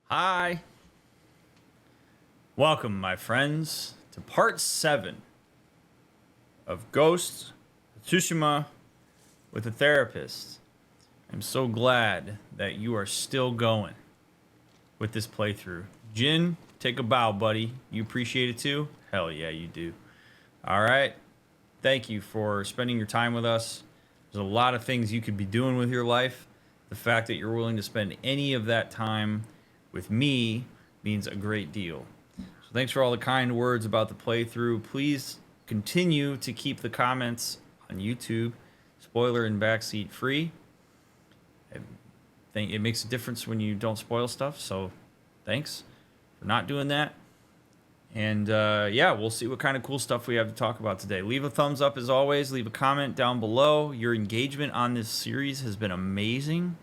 Hi. Welcome, my friends, to part 7 of Ghost of Tsushima with a therapist. I'm so glad that you are still going with this playthrough. Jin, take a bow, buddy. You appreciate it too? Hell yeah, you do. All right. Thank you for spending your time with us. There's a lot of things you could be doing with your life. The fact that you're willing to spend any of that time with me means a great deal. So thanks for all the kind words about the playthrough. Please continue to keep the comments on YouTube spoiler and backseat free. I think it makes a difference when you don't spoil stuff, so thanks for not doing that. And yeah, we'll see what kind of cool stuff we have to talk about today. Leave a thumbs up as always. Leave a comment down below. Your engagement on this series has been amazing,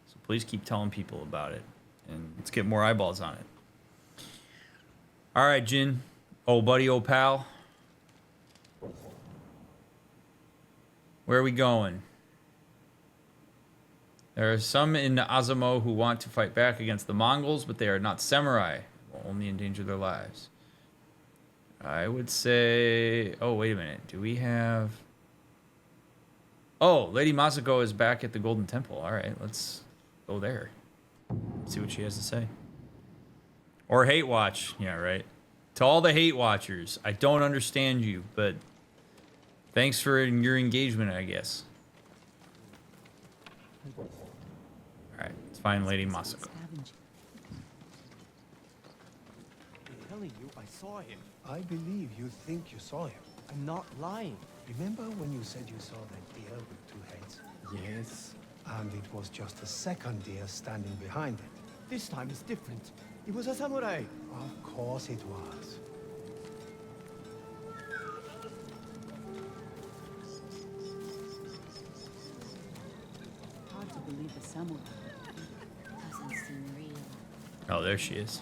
so please keep telling people about it. And let's get more eyeballs on it. All right, Jin. Old buddy, old pal. Where are we going? There are some in Azamo who want to fight back against the Mongols, but they are not samurai. Will only endanger their lives. I would say... Oh, wait a minute. Do we have... Oh, Lady Masako is back at the Golden Temple. All right, let's go there. See what she has to say. Or hate watch. Yeah, right. To all the hate watchers, I don't understand you, but thanks for your engagement, I guess. Alright, let's find Lady Masako. I'm telling you, I saw him. I believe you think you saw him. I'm not lying. Remember when you said you saw that deer with 2 heads? Yes. And it was just a second deer standing behind it. This time is different. He was a samurai. Of course it was. Hard to believe a samurai. Doesn't seem real. Oh, there she is.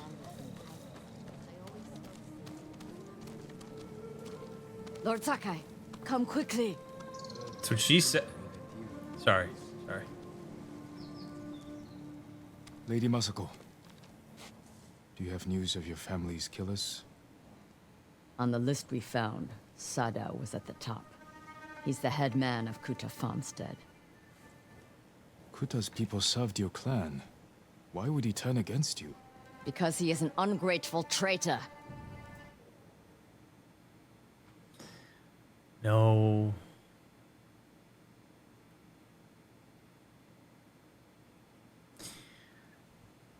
Lord Sakai, come quickly. That's what she said. Sorry. Lady Masako, do you have news of your family's killers? On the list we found, Sada was at the top. He's the head man of Kuta farmstead. Kuta's people served your clan. Why would he turn against you? Because he is an ungrateful traitor. No.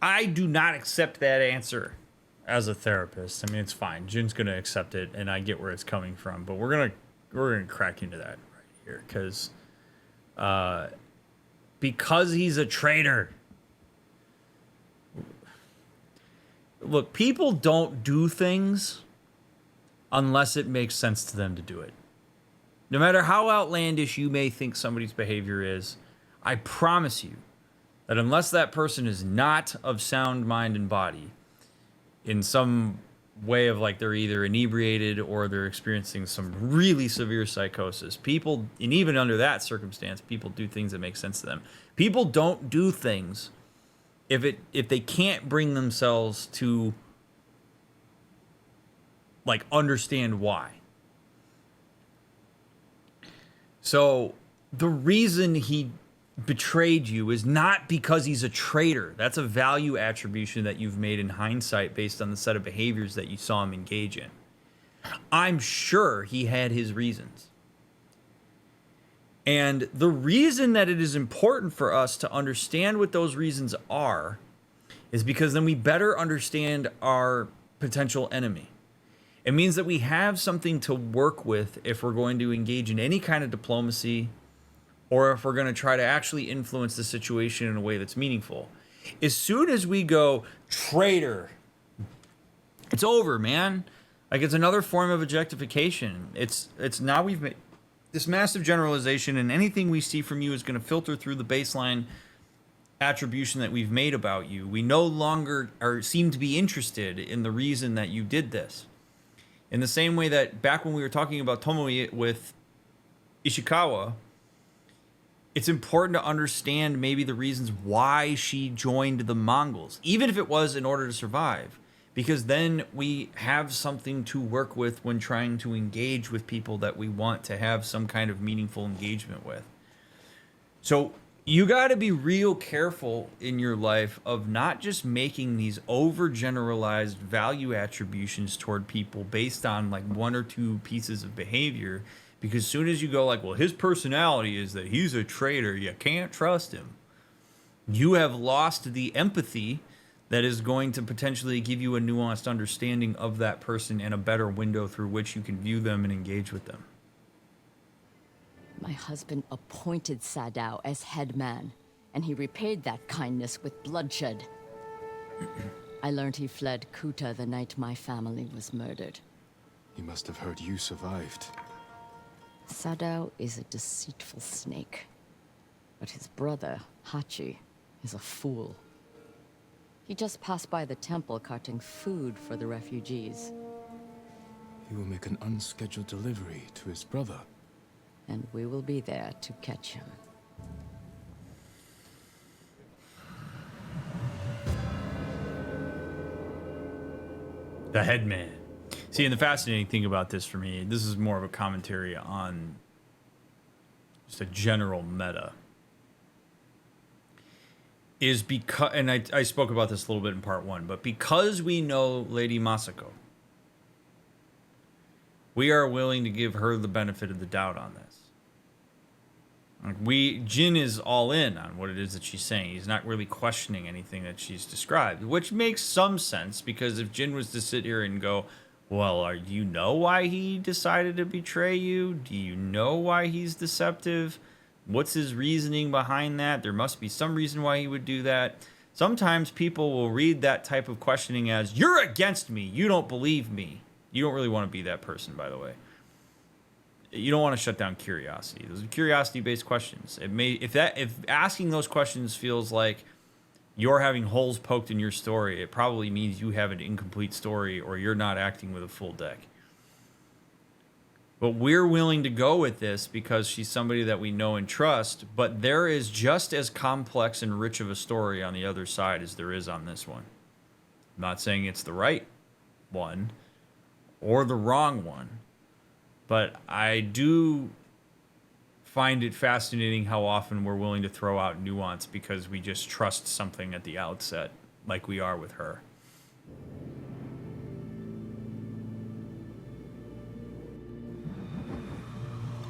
I do not accept that answer as a therapist. I mean, it's fine. Jin's gonna accept it, and I get where it's coming from. But we're gonna crack into that right here, because he's a traitor. Look, people don't do things unless it makes sense to them to do it. No matter how outlandish you may think somebody's behavior is, I promise you that unless that person is not of sound mind and body, in some way of like they're either inebriated or they're experiencing some really severe psychosis, people, and even under that circumstance, people do things that make sense to them. People don't do things if they can't bring themselves to like understand why. So the reason he betrayed you is not because he's a traitor. That's a value attribution that you've made in hindsight based on the set of behaviors that you saw him engage in. I'm sure he had his reasons. And the reason that it is important for us to understand what those reasons are is because then we better understand our potential enemy. It means that we have something to work with if we're going to engage in any kind of diplomacy, or if we're going to try to actually influence the situation in a way that's meaningful. As soon as we go, traitor, it's over, man. Like, it's another form of objectification. It's now we've made this massive generalization, and anything we see from you is going to filter through the baseline attribution that we've made about you. We no longer seem to be interested in the reason that you did this. In the same way that back when we were talking about Tomoe with Ishikawa, it's important to understand maybe the reasons why she joined the Mongols, even if it was in order to survive, because then we have something to work with when trying to engage with people that we want to have some kind of meaningful engagement with. So you got to be real careful in your life of not just making these overgeneralized value attributions toward people based on like one or two pieces of behavior. Because as soon as you go like, well, his personality is that he's a traitor, you can't trust him, you have lost the empathy that is going to potentially give you a nuanced understanding of that person and a better window through which you can view them and engage with them. My husband appointed Sadao as head man, and he repaid that kindness with bloodshed. I learned he fled Kuta the night my family was murdered. He must have heard you survived. Sadao is a deceitful snake, but his brother, Hachi, is a fool. He just passed by the temple carting food for the refugees. He will make an unscheduled delivery to his brother. And we will be there to catch him. The headman. See, and the fascinating thing about this for me, this is more of a commentary on just a general meta, is because, and I spoke about this a little bit in part one, but because we know Lady Masako, we are willing to give her the benefit of the doubt on this. Like Jin is all in on what it is that she's saying. He's not really questioning anything that she's described, which makes some sense, because if Jin was to sit here and go, well, do you know why he decided to betray you? Do you know why he's deceptive? What's his reasoning behind that? There must be some reason why he would do that. Sometimes people will read that type of questioning as, you're against me, you don't believe me. You don't really want to be that person, by the way. You don't want to shut down curiosity. Those are curiosity-based questions. If asking those questions feels like you're having holes poked in your story, it probably means you have an incomplete story or you're not acting with a full deck. But we're willing to go with this because she's somebody that we know and trust, but there is just as complex and rich of a story on the other side as there is on this one. I'm not saying it's the right one or the wrong one, but I do find it fascinating how often we're willing to throw out nuance because we just trust something at the outset, like we are with her.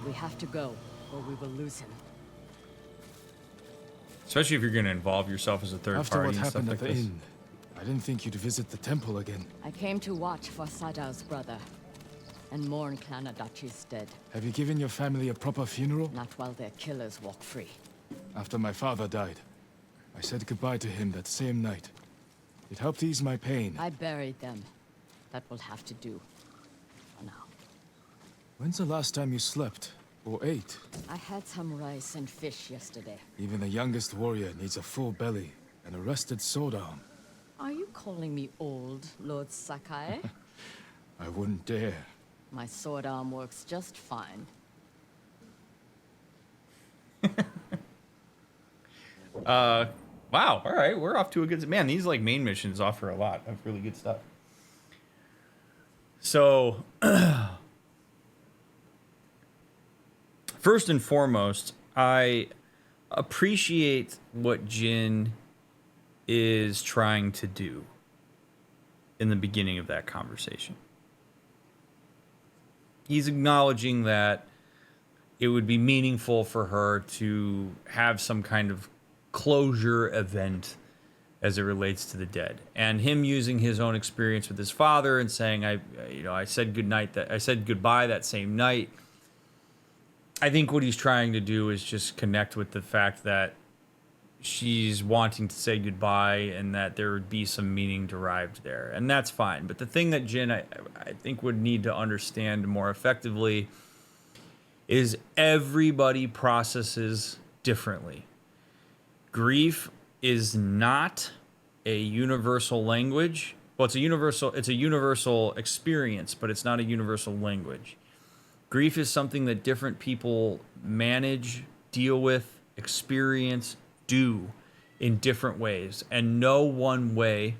We have to go, or we will lose him. Especially if you're going to involve yourself as a third After party what and stuff happened like at the this. inn, I didn't think you'd visit the temple again. I came to watch for Sadao's brother, and mourn Clan Adachi's dead. Have you given your family a proper funeral? Not while their killers walk free. After my father died, I said goodbye to him that same night. It helped ease my pain. I buried them. That will have to do. For now. When's the last time you slept? Or ate? I had some rice and fish yesterday. Even the youngest warrior needs a full belly and a rested sword arm. Are you calling me old, Lord Sakai? I wouldn't dare. My sword arm works just fine. Wow. All right. We're off to a good... Man, these like main missions offer a lot of really good stuff. So, first and foremost, I appreciate what Jin is trying to do in the beginning of that conversation. He's acknowledging that it would be meaningful for her to have some kind of closure event as it relates to the dead, and him using his own experience with his father and saying, I said goodbye that same night. I think what he's trying to do is just connect with the fact that she's wanting to say goodbye and that there would be some meaning derived there, and that's fine. But the thing that Jin, I think, would need to understand more effectively is everybody processes differently. Grief is not a universal language. Well, it's a universal experience, but it's not a universal language. Grief is something that different people manage, deal with, experience do in different ways, and no one way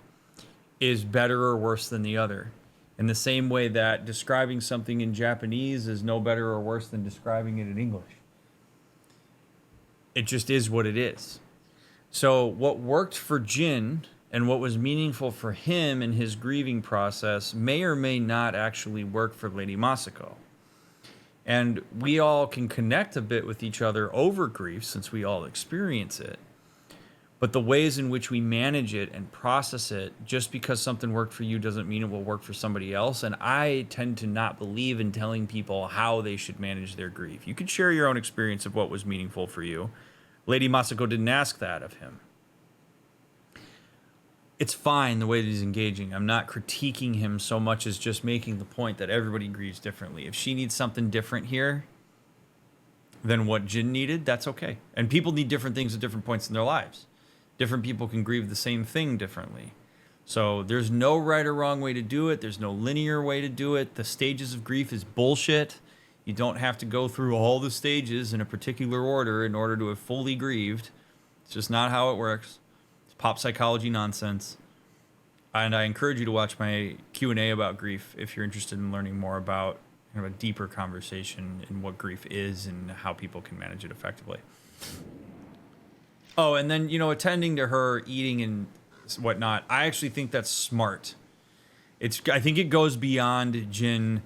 is better or worse than the other. In the same way that describing something in Japanese is no better or worse than describing it in English. It just is what it is. So what worked for Jin and what was meaningful for him in his grieving process may or may not actually work for Lady Masako. And we all can connect a bit with each other over grief since we all experience it. But the ways in which we manage it and process it, just because something worked for you doesn't mean it will work for somebody else. And I tend to not believe in telling people how they should manage their grief. You could share your own experience of what was meaningful for you. Lady Masako didn't ask that of him. It's fine the way that he's engaging. I'm not critiquing him so much as just making the point that everybody grieves differently. If she needs something different here than what Jin needed, that's okay. And people need different things at different points in their lives. Different people can grieve the same thing differently. So there's no right or wrong way to do it. There's no linear way to do it. The stages of grief is bullshit. You don't have to go through all the stages in a particular order in order to have fully grieved. It's just not how it works. It's pop psychology nonsense. And I encourage you to watch my Q&A about grief if you're interested in learning more about kind of a deeper conversation in what grief is and how people can manage it effectively. Oh, and then, attending to her eating and whatnot, I actually think that's smart. I think it goes beyond Jin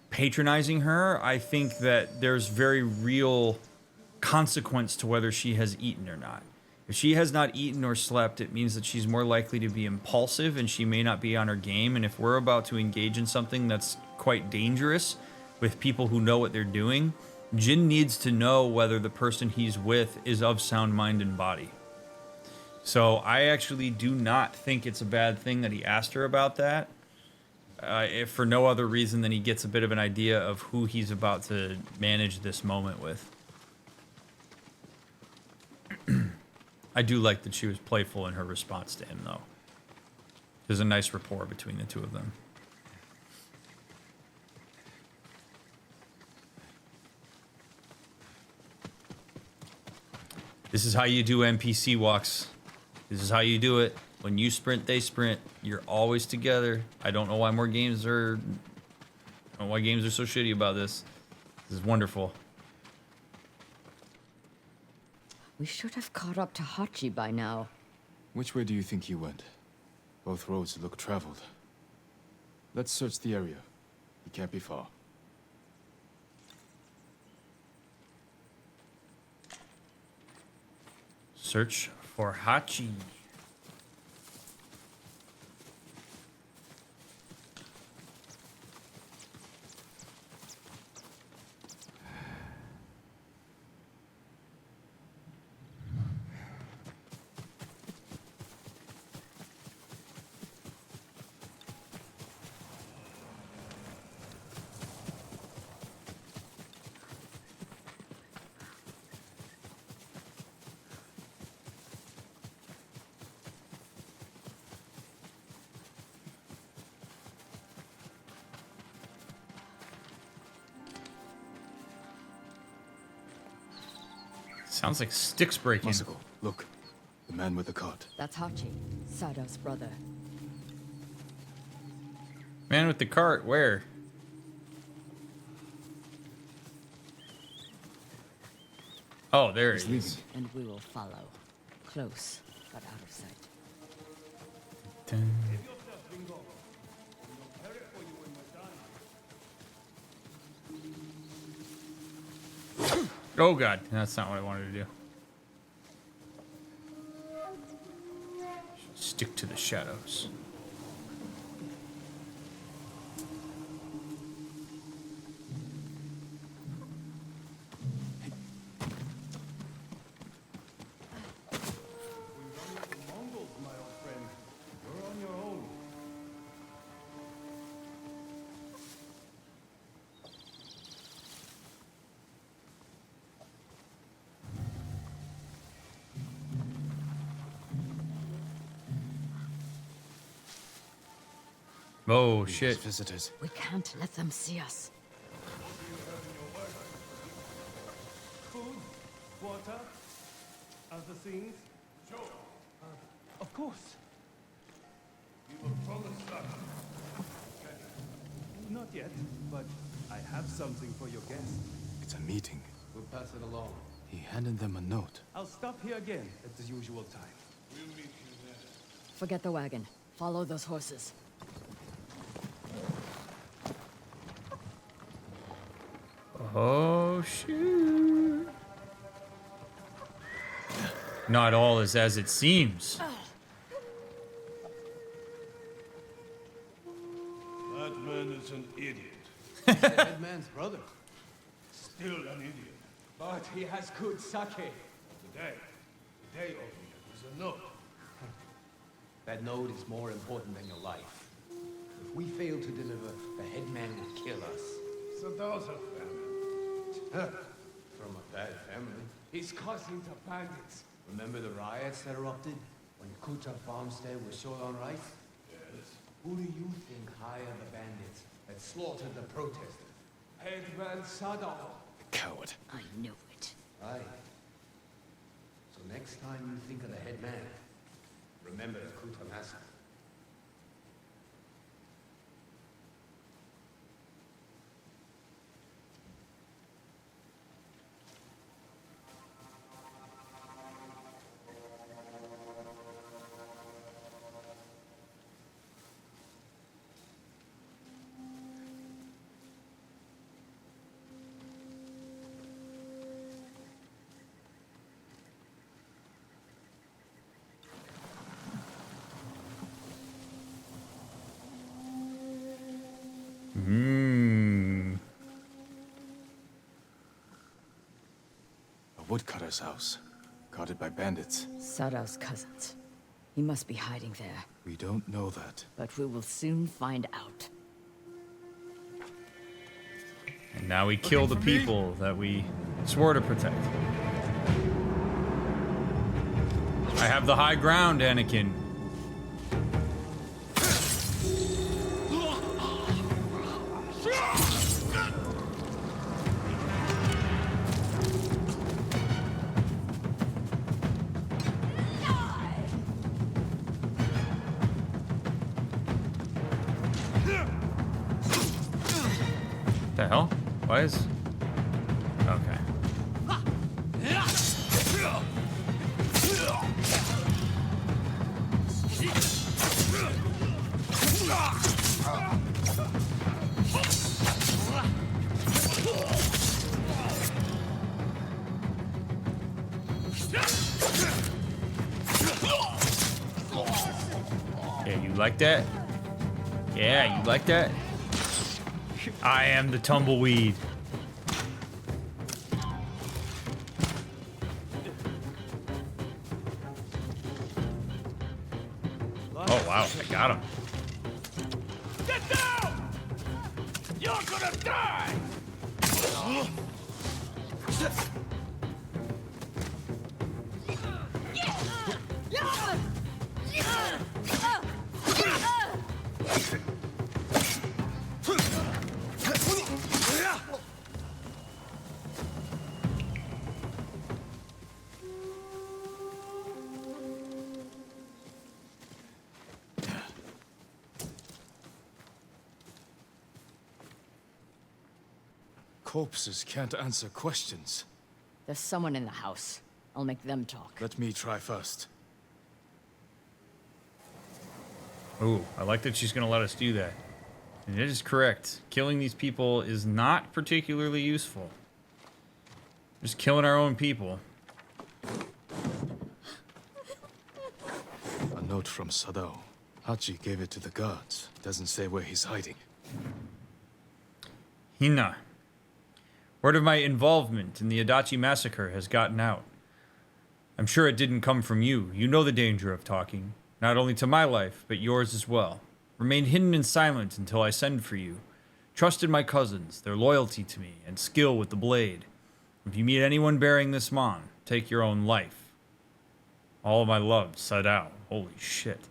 patronizing her. I think that there's very real consequence to whether she has eaten or not. If she has not eaten or slept, it means that she's more likely to be impulsive and she may not be on her game. And if we're about to engage in something that's quite dangerous with people who know what they're doing, Jin needs to know whether the person he's with is of sound mind and body. So I actually do not think it's a bad thing that he asked her about that. If for no other reason than he gets a bit of an idea of who he's about to manage this moment with. I do like that she was playful in her response to him, though. There's a nice rapport between the two of them. This is how you do NPC walks. This is how you do it. When you sprint, they sprint. You're always together. I don't know why games are so shitty about this. This is wonderful. We should have caught up to Hachi by now. Which way do you think he went? Both roads look traveled. Let's search the area. He can't be far. Search for Hachi. Sounds like sticks breaking. Masako, look. The man with the cart. That's Hachi, Sadao's brother. Man with the cart, where? Oh, there he is. And we will follow. Close, but out of sight. Dun. Oh god, that's not what I wanted to do. Stick to the shadows. Mongols, my old friend. You're on your own. Oh shit. Visitors. We can't let them see us. photo of the scenes? Sure. Of course. You will promise that. Not yet, but I have something for your guest. It's a meeting. We'll pass it along. He handed them a note. I'll stop here again at the usual time. We'll meet you there. Forget the wagon. Follow those horses. Oh, shoot. Not all is as it seems. That man is an idiot. The headman's brother. Still an idiot. But he has good sake. Today over here is a note. That note is more important than your life. If we fail to deliver, the headman will kill us. So those are famine. From a bad family. He's cousin to bandits. Remember the riots that erupted? When Kuta farmstead was short on rice? Yes. Who do you think hired the bandits that slaughtered the protesters? Headman Sadao. Coward. I knew it. Aye. So next time you think of the headman, remember the Kuta massacre. A woodcutter's house. Guarded by bandits. Sadao's cousins. He must be hiding there, We don't know that. but we will soon find out. And now we kill the people that we swore to protect. I have the high ground, Anakin. The hell? Why is... Okay. Yeah, you like that? Yeah, you like that? I am the tumbleweed. Oh wow, I got him. Get down! You're gonna die! Corpses can't answer questions. There's someone in the house. I'll make them talk. Let me try first. Ooh, I like that she's gonna let us do that. And it is correct. Killing these people is not particularly useful. Just killing our own people. A note from Sadao. Hachi gave it to the guards. Doesn't say where he's hiding. Hina. Word of my involvement in the Adachi massacre has gotten out. I'm sure it didn't come from you. You know the danger of talking. Not only to my life, but yours as well. Remain hidden and silent until I send for you. Trust in my cousins, their loyalty to me, and skill with the blade. If you meet anyone bearing this mon, take your own life. All of my love, Sadao. Holy shit.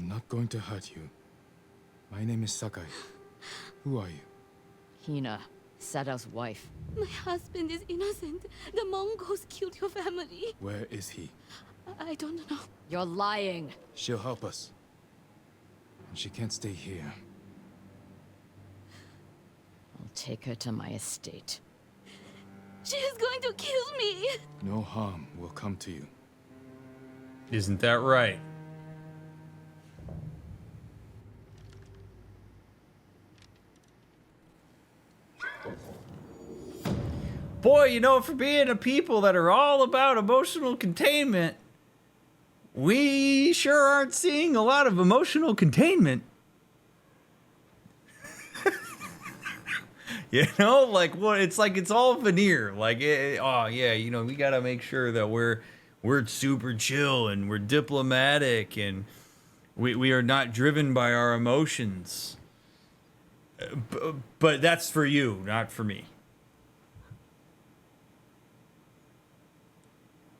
I'm not going to hurt you. My name is Sakai. Who are you? Hina, Sadao's wife. My husband is innocent. The Mongols killed your family. Where is he? I don't know. You're lying. She'll help us. And she can't stay here. I'll take her to my estate. She is going to kill me. No harm will come to you. Isn't that right? Boy, you know, for being a people that are all about emotional containment, we sure aren't seeing a lot of emotional containment. You know, like what? It's like it's all veneer. Like, oh yeah, you know, we gotta make sure that we're super chill and we're diplomatic and we are not driven by our emotions. But that's for you, not for me.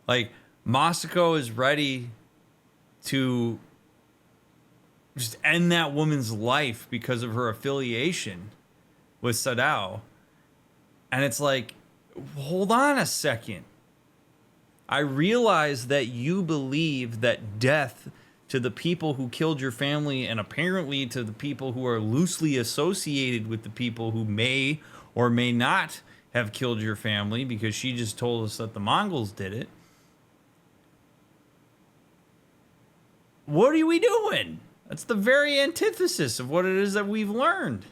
Like, Masako is ready to just end that woman's life because of her affiliation with Sadao. And it's like, hold on a second. I realize that you believe that death to the people who killed your family, and apparently to the people who are loosely associated with the people who may or may not have killed your family, because she just told us that the Mongols did it. What are we doing? That's the very antithesis of what it is that we've learned.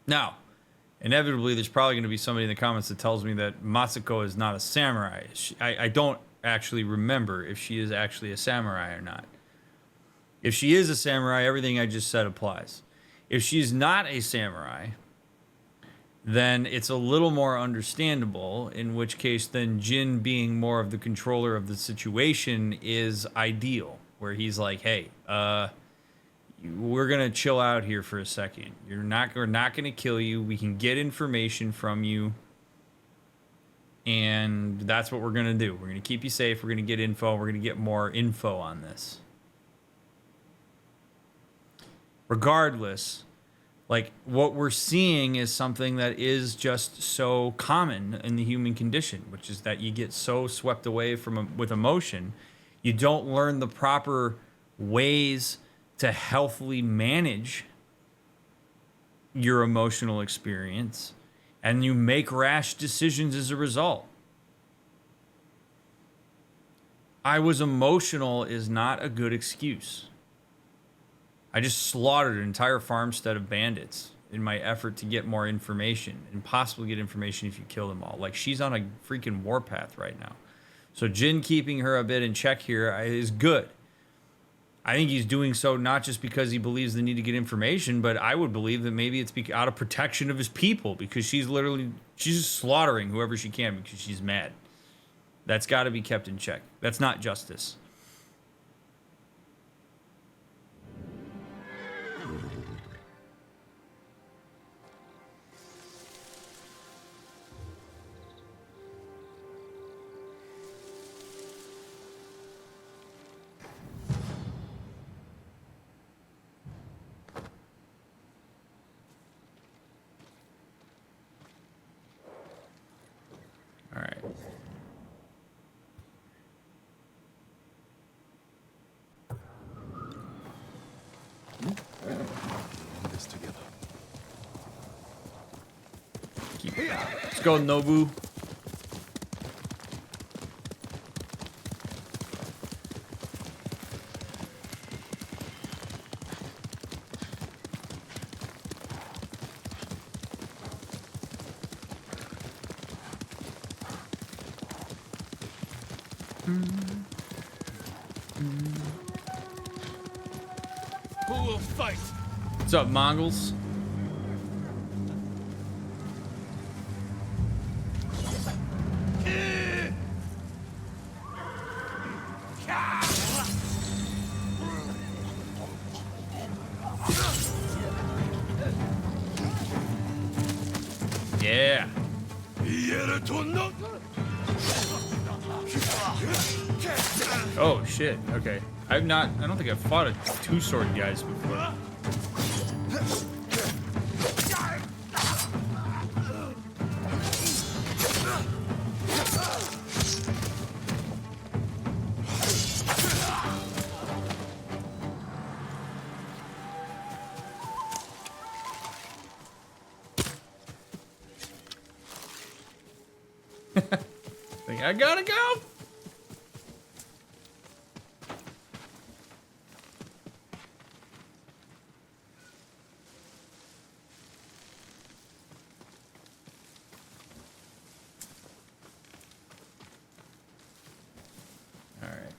Now, inevitably, there's probably going to be somebody in the comments that tells me that Masako is not a samurai. I don't actually remember if she is actually a samurai or not. If she is a samurai, everything I just said applies. If she's not a samurai, then it's a little more understandable, in which case then Jin being more of the controller of the situation is ideal, where he's like, hey, we're going to chill out here for a second. We're not going to kill you. We can get information from you, and that's what we're going to do. We're going to keep you safe. We're going to get info. We're going to get more info on this. Regardless, like, what we're seeing is something that is just so common in the human condition, which is that you get so swept away with emotion, you don't learn the proper ways to healthily manage your emotional experience, and you make rash decisions as a result. I was emotional is not a good excuse. I just slaughtered an entire farmstead of bandits in my effort to get more information, and possibly get information if you kill them all. Like, she's on a freaking warpath right now. So Jin keeping her a bit in check here is good. I think he's doing so not just because he believes the need to get information, but I would believe that maybe it's out of protection of his people, because she's just slaughtering whoever she can because she's mad. That's got to be kept in check. That's not justice. All right. This together. Let's go, Nobu. Who will fight? What's up, Mongols? Yeah. Oh shit. Okay. I don't think I've fought a two-sword guys before. I gotta go. All right.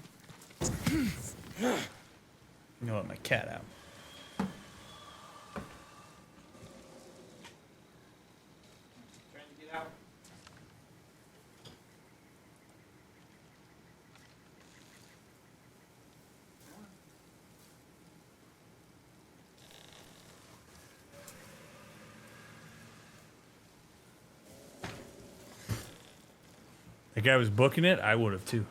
I'm gonna let my cat out. Trying to get out. The guy was booking it, I would have too.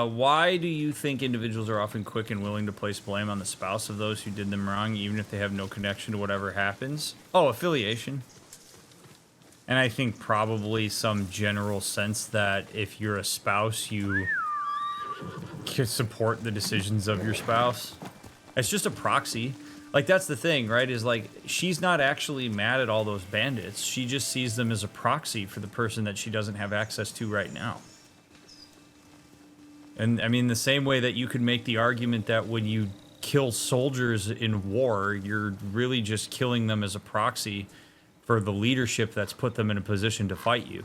Why do you think individuals are often quick and willing to place blame on the spouse of those who did them wrong, even if they have no connection to whatever happens? Oh, affiliation. And I think probably some general sense that if you're a spouse, you can support the decisions of your spouse. It's just a proxy. Like, that's the thing, right? Is like, she's not actually mad at all those bandits. She just sees them as a proxy for the person that she doesn't have access to right now. And I mean, the same way that you could make the argument that when you kill soldiers in war, you're really just killing them as a proxy for the leadership that's put them in a position to fight you.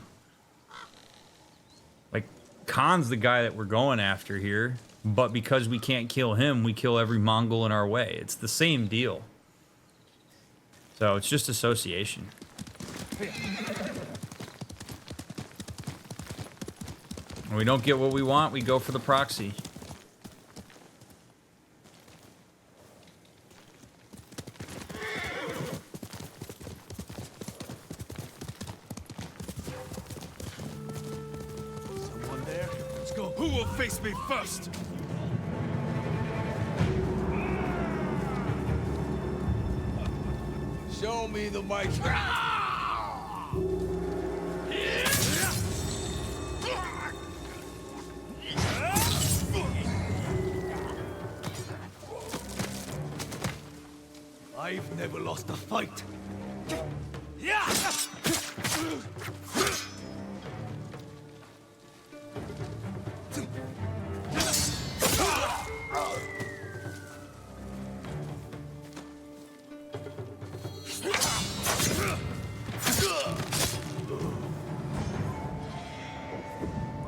Like, Khan's the guy that we're going after here, but because we can't kill him, we kill every Mongol in our way. It's the same deal. So it's just association. When we don't get what we want, we go for the proxy. Someone there? Let's go. Who will face me first? Show me the mic. I've never lost a fight.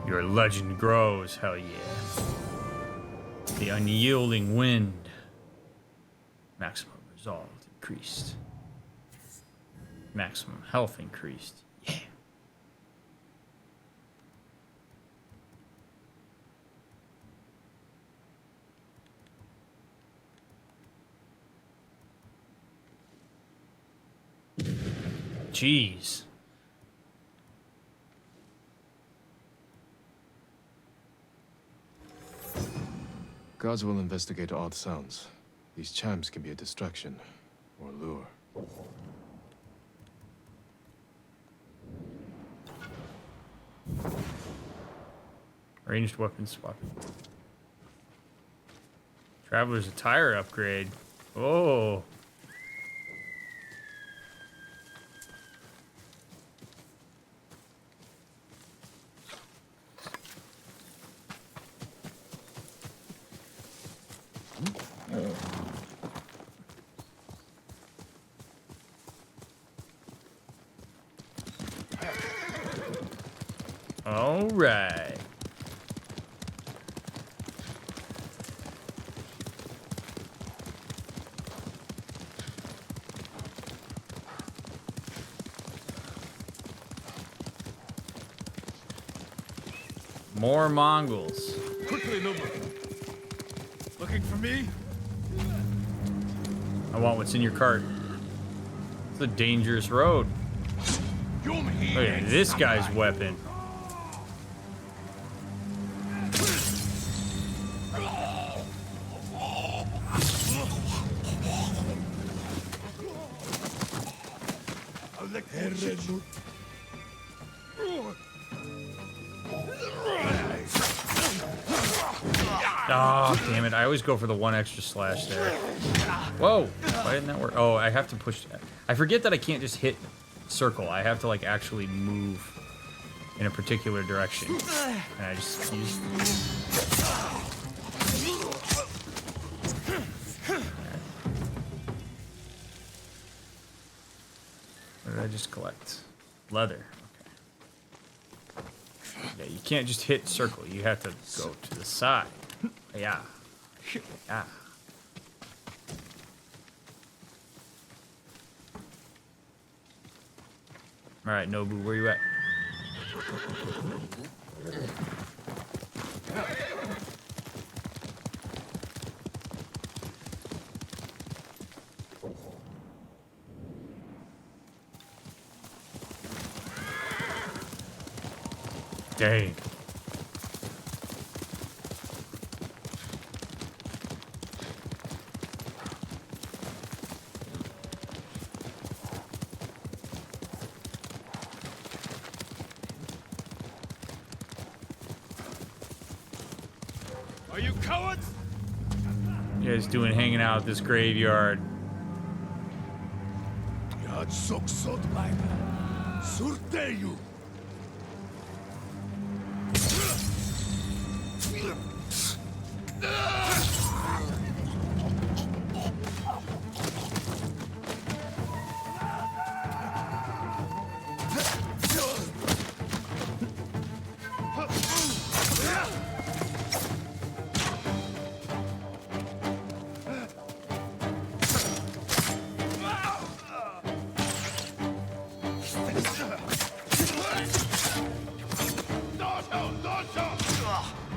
Your legend grows, hell yeah. The unyielding wind. Maximum resolve increased. Maximum health increased. Yeah. Jeez. Gods will investigate odd sounds. These chimes can be a distraction or lure. Ranged weapon swapping. Traveler's attire upgrade. Oh. All right. More Mongols. Quickly, Luba. Looking for me? I want what's in your cart. It's the dangerous road. Look at this guy's weapon. Oh, damn it. I always go for the one extra slash there. Whoa. Why didn't that work? Oh, I have to push. I forget that I can't just hit circle. I have to, like, actually move in a particular direction. And I just use... What did I just collect? Leather. Okay. Yeah, you can't just hit circle. You have to go to the side. Yeah. Yeah. Alright, Nobu, where you at? Dang. Are you cowards? You guys doing hanging out at this graveyard?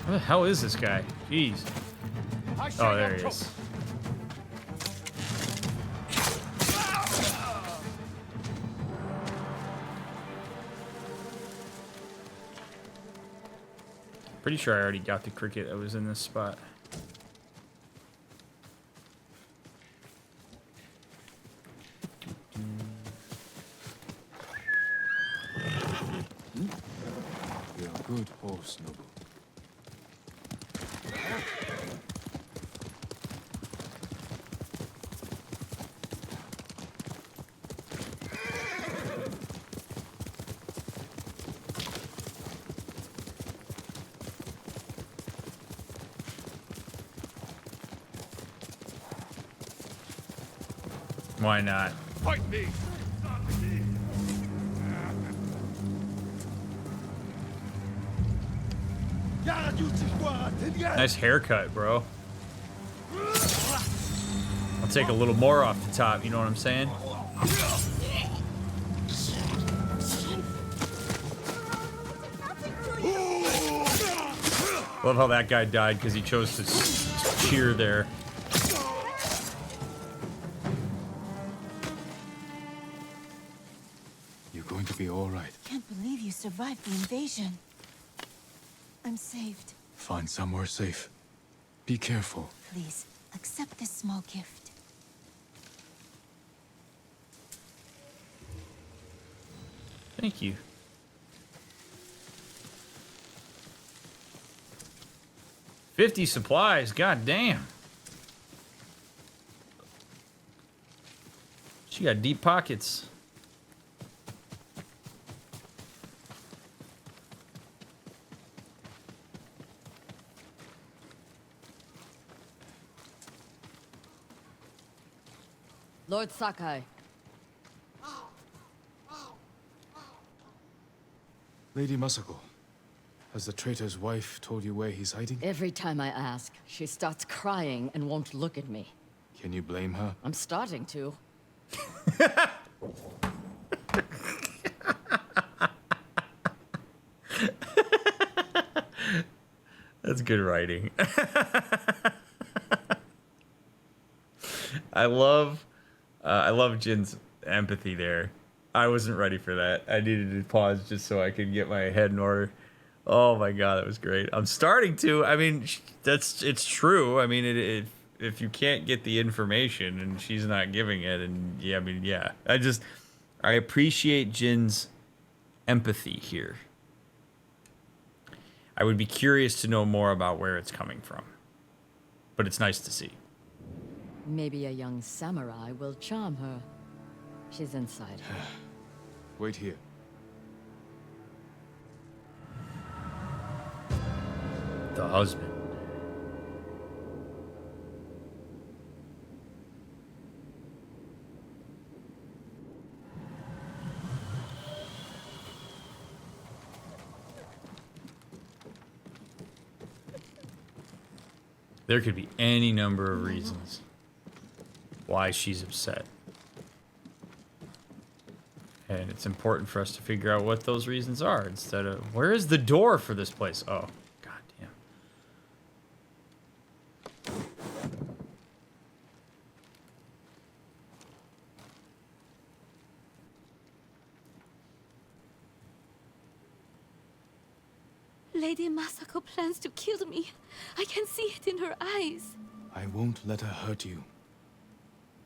Where the hell is this guy? Jeez. Oh, there he is. Pretty sure I already got the cricket that was in this spot. You're a good horse, Nobu. Why not? Fight me! Nice haircut, bro. I'll take a little more off the top, you know what I'm saying? Love how that guy died because he chose to cheer there. You're going to be all right. Can't believe you survived the invasion. I'm saved. Find somewhere safe. Be careful. Please, accept this small gift. Thank you. $50 supplies, god damn. She got deep pockets. Lord Sakai. Lady Masako, has the traitor's wife told you where he's hiding? Every time I ask, she starts crying and won't look at me. Can you blame her? I'm starting to. That's good writing. I love Jin's empathy there. I wasn't ready for that. I needed to pause just so I could get my head in order. Oh my god, that was great. I'm starting to. I mean, it's true. I mean, if you can't get the information and she's not giving it, and yeah, I mean, yeah. I appreciate Jin's empathy here. I would be curious to know more about where it's coming from, but it's nice to see. Maybe a young samurai will charm her. She's inside. Wait here. The husband. There could be any number of reasons why she's upset. And it's important for us to figure out what those reasons are instead of, where is the door for this place? Oh, goddamn. Lady Masako plans to kill me. I can see it in her eyes. I won't let her hurt you.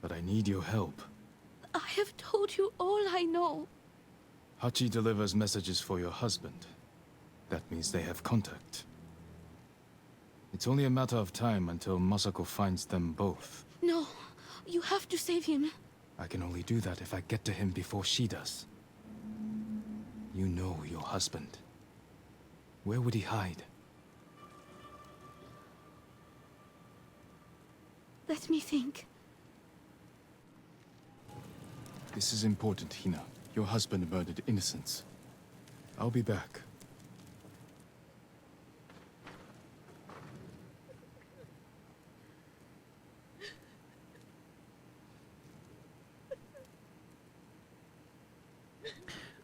But I need your help. I have told you all I know. Hachi delivers messages for your husband. That means they have contact. It's only a matter of time until Masako finds them both. No, you have to save him. I can only do that if I get to him before she does. You know your husband. Where would he hide? Let me think. This is important, Hina. Your husband murdered innocents. I'll be back.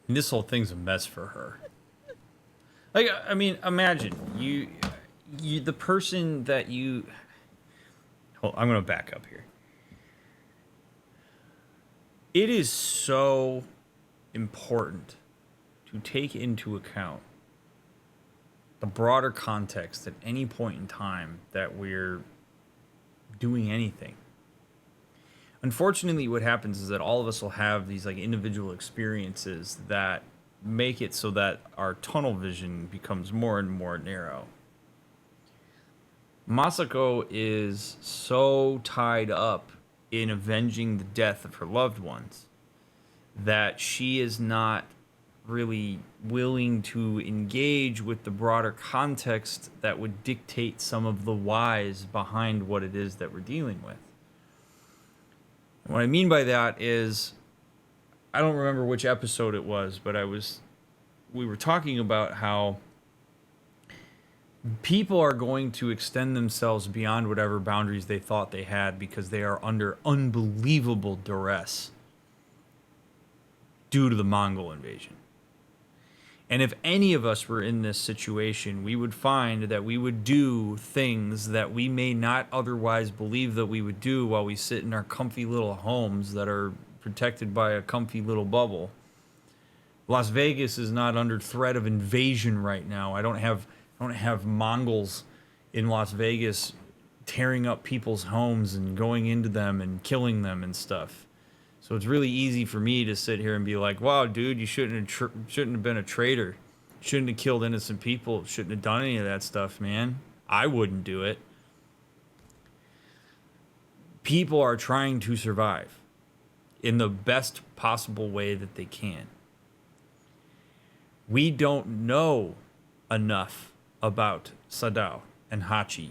This whole thing's a mess for her. Like, I mean, imagine you the person that you. Hold, I'm gonna back up here. It is so important to take into account the broader context at any point in time that we're doing anything. Unfortunately, what happens is that all of us will have these like individual experiences that make it so that our tunnel vision becomes more and more narrow. Masako is so tied up in avenging the death of her loved ones that she is not really willing to engage with the broader context that would dictate some of the whys behind what it is that we're dealing with. And what I mean by that is, I don't remember which episode it was, but we were talking about how people are going to extend themselves beyond whatever boundaries they thought they had because they are under unbelievable duress due to the Mongol invasion. And if any of us were in this situation, we would find that we would do things that we may not otherwise believe that we would do while we sit in our comfy little homes that are protected by a comfy little bubble. Las Vegas is not under threat of invasion right now. I don't have Mongols in Las Vegas tearing up people's homes and going into them and killing them and stuff. So it's really easy for me to sit here and be like, wow, dude, you shouldn't have been a traitor. Shouldn't have killed innocent people. Shouldn't have done any of that stuff, man. I wouldn't do it. People are trying to survive in the best possible way that they can. We don't know enough about Sadao and Hachi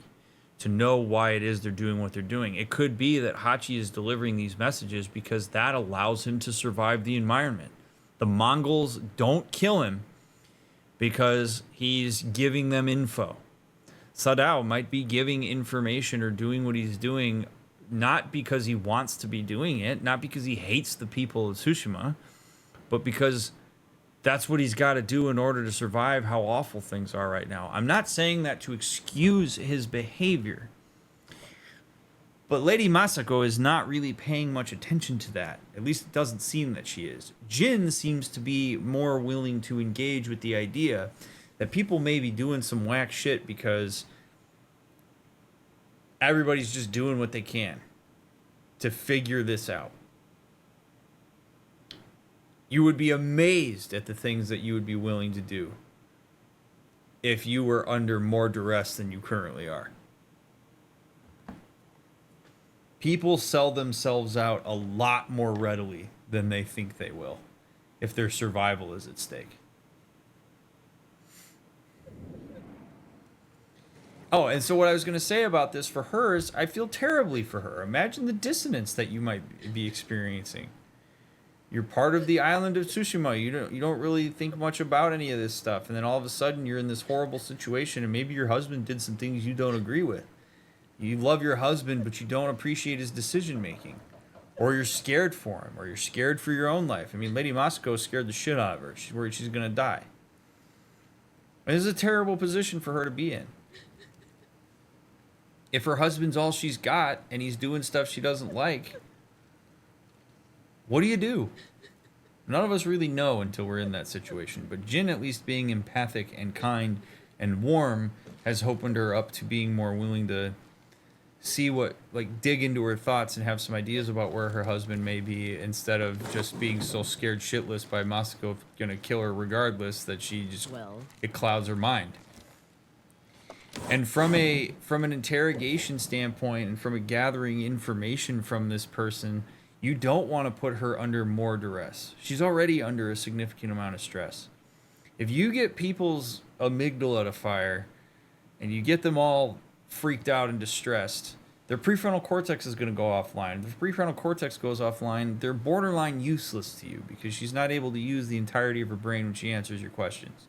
to know why it is they're doing what they're doing. It could be that Hachi is delivering these messages because that allows him to survive the environment. The Mongols don't kill him because he's giving them info. Sadao might be giving information or doing what he's doing not because he wants to be doing it, not because he hates the people of Tsushima, but because that's what he's got to do in order to survive how awful things are right now. I'm not saying that to excuse his behavior. But Lady Masako is not really paying much attention to that. At least it doesn't seem that she is. Jin seems to be more willing to engage with the idea that people may be doing some whack shit because everybody's just doing what they can to figure this out. You would be amazed at the things that you would be willing to do if you were under more duress than you currently are. People sell themselves out a lot more readily than they think they will if their survival is at stake. Oh, and so what I was going to say about this for her is I feel terribly for her. Imagine the dissonance that you might be experiencing. You're part of the island of Tsushima. You don't really think much about any of this stuff, and then all of a sudden you're in this horrible situation, and maybe your husband did some things you don't agree with. You love your husband, but you don't appreciate his decision making, or you're scared for him, or you're scared for your own life. I mean, Lady Masako scared the shit out of her. She's worried she's gonna die. And this is a terrible position for her to be in. If her husband's all she's got and he's doing stuff she doesn't like, what do you do? None of us really know until we're in that situation. But Jin, at least being empathic and kind and warm, has opened her up to being more willing to see what, like, dig into her thoughts and have some ideas about where her husband may be, instead of just being so scared shitless by Masako gonna kill her regardless that she just, it clouds her mind. And from an interrogation standpoint and from a gathering information from this person, you don't want to put her under more duress. She's already under a significant amount of stress. If you get people's amygdala to fire and you get them all freaked out and distressed, their prefrontal cortex is going to go offline. If the prefrontal cortex goes offline, they're borderline useless to you because she's not able to use the entirety of her brain when she answers your questions.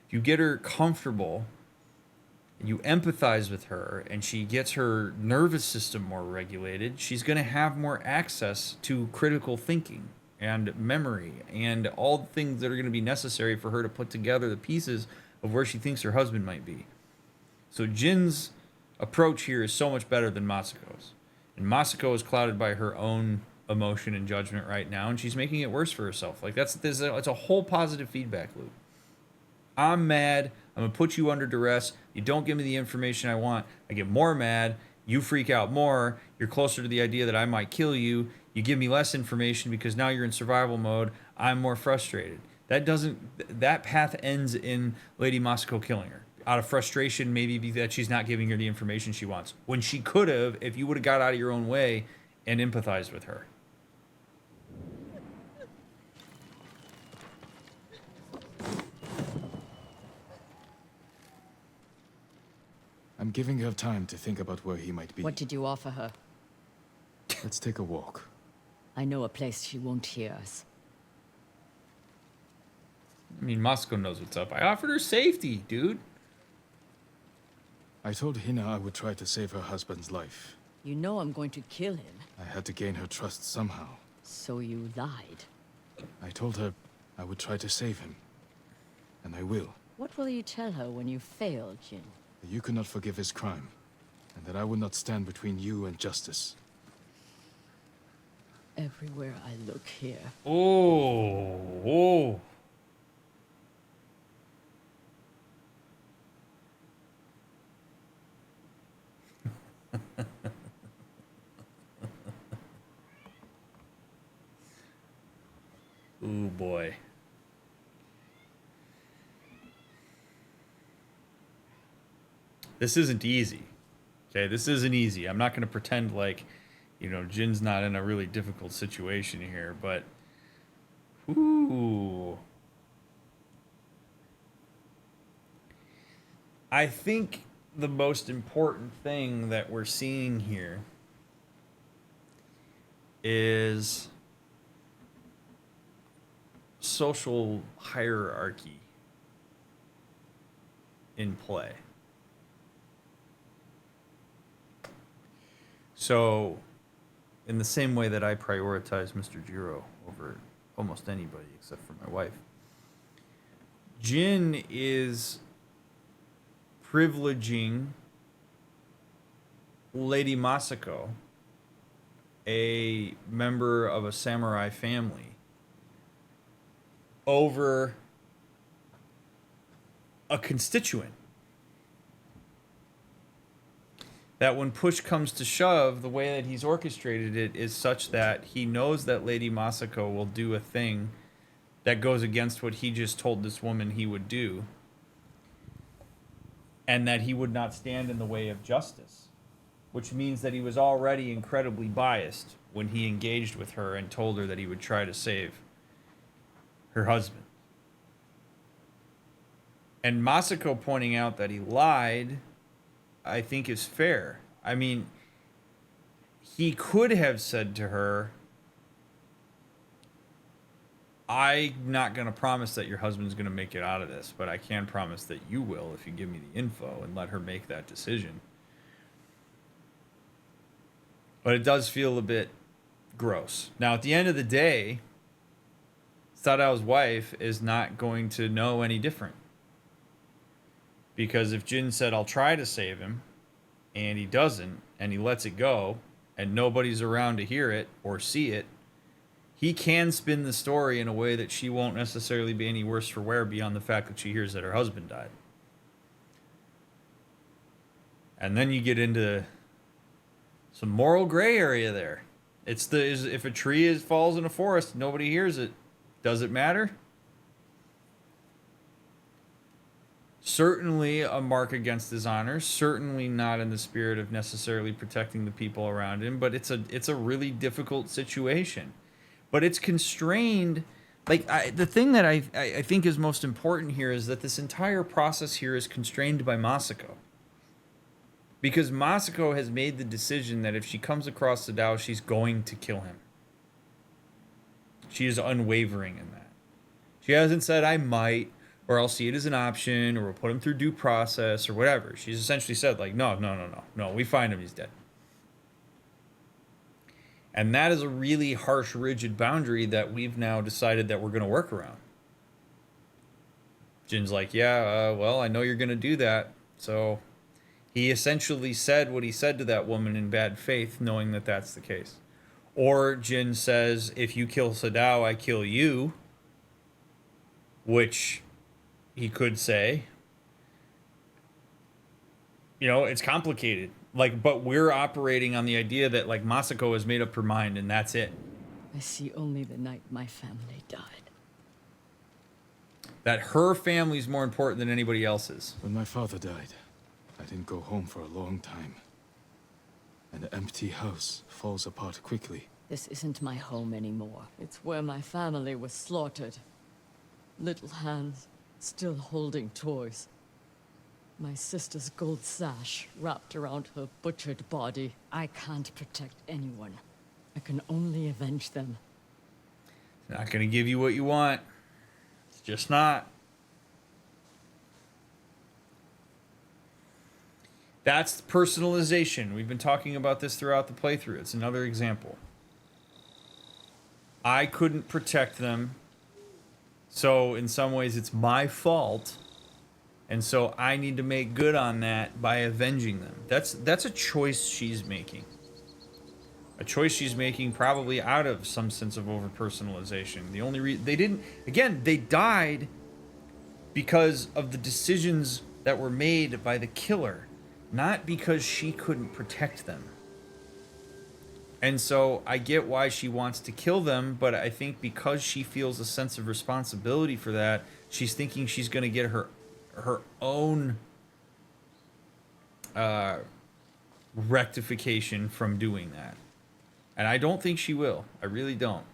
If you get her comfortable and you empathize with her and she gets her nervous system more regulated, she's going to have more access to critical thinking and memory and all the things that are going to be necessary for her to put together the pieces of where she thinks her husband might be. So Jin's approach here is so much better than Masako's. And Masako is clouded by her own emotion and judgment right now, and she's making it worse for herself. Like, it's a whole positive feedback loop. I'm mad. I'm going to put you under duress. You don't give me the information I want. I get more mad. You freak out more. You're closer to the idea that I might kill you. You give me less information because now you're in survival mode. I'm more frustrated. That path ends in Lady Masako killing her. Out of frustration, maybe that she's not giving her the information she wants. When she could have, if you would have got out of your own way and empathized with her. I'm giving her time to think about where he might be. What did you offer her? Let's take a walk. I know a place she won't hear us. I mean, Masako knows what's up. I offered her safety, dude. I told Hina I would try to save her husband's life. You know I'm going to kill him. I had to gain her trust somehow. So you lied. I told her I would try to save him. And I will. What will you tell her when you fail, Jin? That you could not forgive his crime. And that I would not stand between you and justice. Everywhere I look here. Oh. Ooh, boy. This isn't easy. Okay, this isn't easy. I'm not going to pretend like, Jin's not in a really difficult situation here, but ooh. I think the most important thing that we're seeing here is social hierarchy in play. So, in the same way that I prioritize Mr. Jiro over almost anybody except for my wife, Jin is privileging Lady Masako a member of a samurai family over a constituent. That when push comes to shove, the way that he's orchestrated it is such that he knows that Lady Masako will do a thing that goes against what he just told this woman he would do, and that he would not stand in the way of justice, which means that he was already incredibly biased when he engaged with her and told her that he would try to save her husband. And Masako pointing out that he lied, I think, is fair. I mean, he could have said to her, I'm not going to promise that your husband's going to make it out of this, but I can promise that you will if you give me the info, and let her make that decision. But it does feel a bit gross. Now, at the end of the day, Sadao's wife is not going to know any different. Because if Jin said, I'll try to save him, and he doesn't, and he lets it go, and nobody's around to hear it or see it, he can spin the story in a way that she won't necessarily be any worse for wear beyond the fact that she hears that her husband died. And then you get into some moral gray area there. If a tree falls in a forest, nobody hears it. Does it matter? Certainly a mark against his honor. Certainly not in the spirit of necessarily protecting the people around him. But it's a really difficult situation. But it's constrained. Like, the thing that I think is most important here is that this entire process here is constrained by Masako. Because Masako has made the decision that if she comes across Sadao, she's going to kill him. She is unwavering in that. She hasn't said, I might, or I'll see it as an option, or we'll put him through due process, or whatever. She's essentially said, like, no, we find him, he's dead. And that is a really harsh, rigid boundary that we've now decided that we're going to work around. Jin's like, well, I know you're going to do that. So he essentially said what he said to that woman in bad faith, knowing that that's the case. Or Jin says, if you kill Sadao, I kill you. Which he could say. You know, it's complicated. Like, but we're operating on the idea that, like, Masako has made up her mind and that's it. I see only the night my family died. That her family's more important than anybody else's. When my father died, I didn't go home for a long time. An empty house falls apart quickly. This isn't my home anymore. It's where my family was slaughtered. Little hands, still holding toys. My sister's gold sash wrapped around her butchered body. I can't protect anyone. I can only avenge them. It's not going to give you what you want. It's just not. That's personalization. We've been talking about this throughout the playthrough. It's another example. I couldn't protect them. So in some ways it's my fault. And so I need to make good on that by avenging them. That's a choice she's making. A choice she's making probably out of some sense of overpersonalization. The only reason they didn't, again, they died because of the decisions that were made by the killer, not because she couldn't protect them. And so I get why she wants to kill them, but I think because she feels a sense of responsibility for that, she's thinking she's going to get her own rectification from doing that. And I don't think she will. I really don't.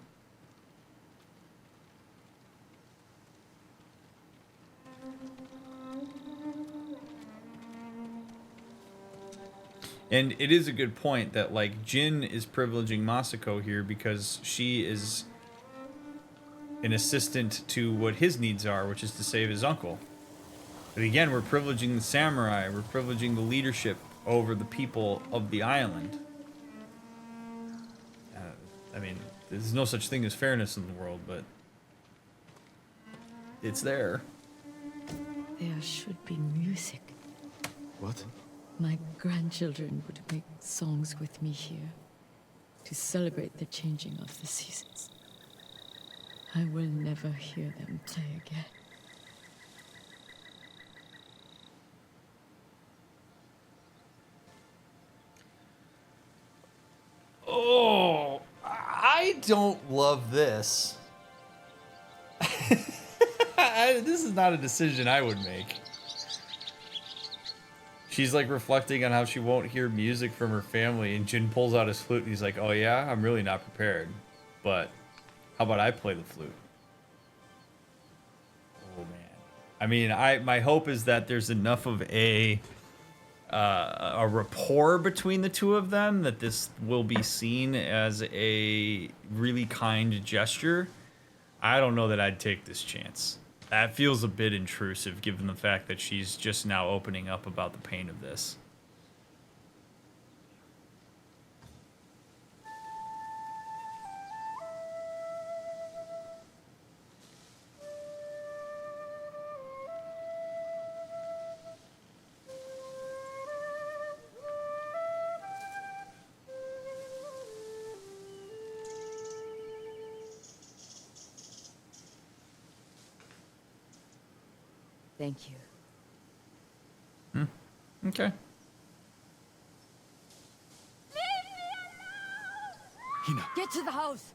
And it is a good point that, like, Jin is privileging Masako here because she is an assistant to what his needs are, which is to save his uncle. But again, we're privileging the samurai. We're privileging the leadership over the people of the island. I mean, there's no such thing as fairness in the world, but it's there. There should be music. What? My grandchildren would make songs with me here. to celebrate the changing of the seasons. I will never hear them play again. Oh, I don't love this. This is not a decision I would make. She's like reflecting on how she won't hear music from her family, and Jin pulls out his flute and he's like, oh yeah, I'm really not prepared. But how about I play the flute? Oh man. I mean, my hope is that there's enough of a rapport between the two of them that this will be seen as a really kind gesture. I don't know that I'd take this chance. That feels a bit intrusive given the fact that she's just now opening up about the pain of this. Thank you. Okay. Hina. Get to the house!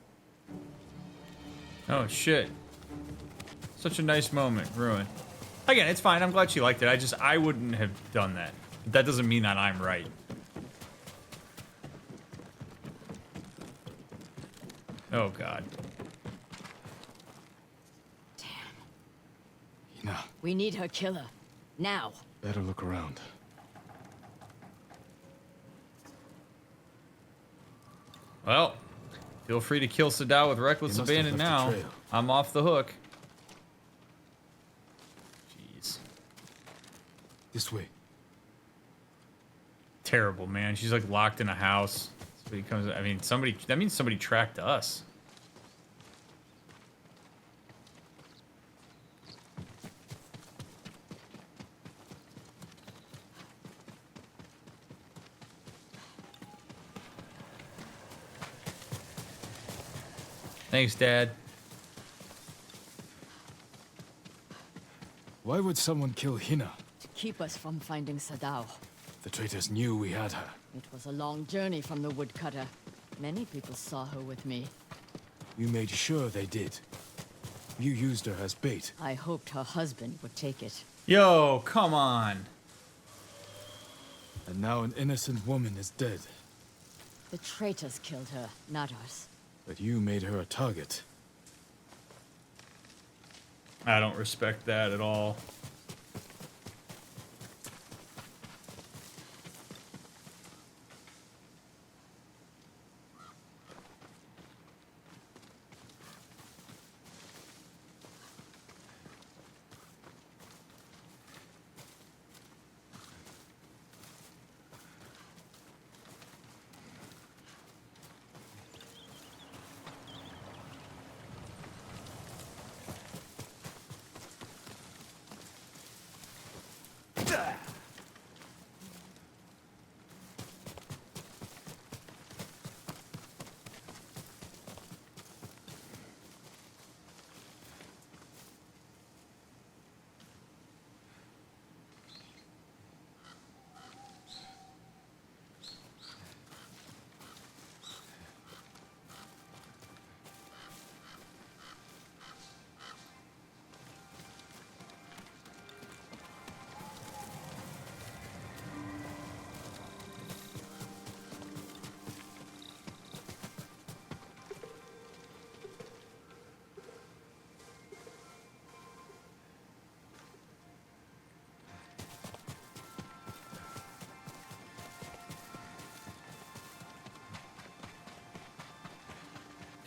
Oh shit. Such a nice moment. Ruined. Again, it's fine. I'm glad she liked it. I wouldn't have done that. But that doesn't mean that I'm right. Oh god. Hina. We need her killer. Now. Better look around. Well, feel free to kill Sadao with reckless He must have abandon left now. a trail. I'm off the hook. Jeez. This way. Terrible, man. She's like locked in a house. Somebody comes. I mean, that means somebody tracked us. Thanks, Dad. Why would someone kill Hina? To keep us from finding Sadao. The traitors knew we had her. It was a long journey from the woodcutter. Many people saw her with me. You made sure they did. You used her as bait. I hoped her husband would take it. Yo, come on. And now an innocent woman is dead. The traitors killed her, not us. But you made her a target. I don't respect that at all.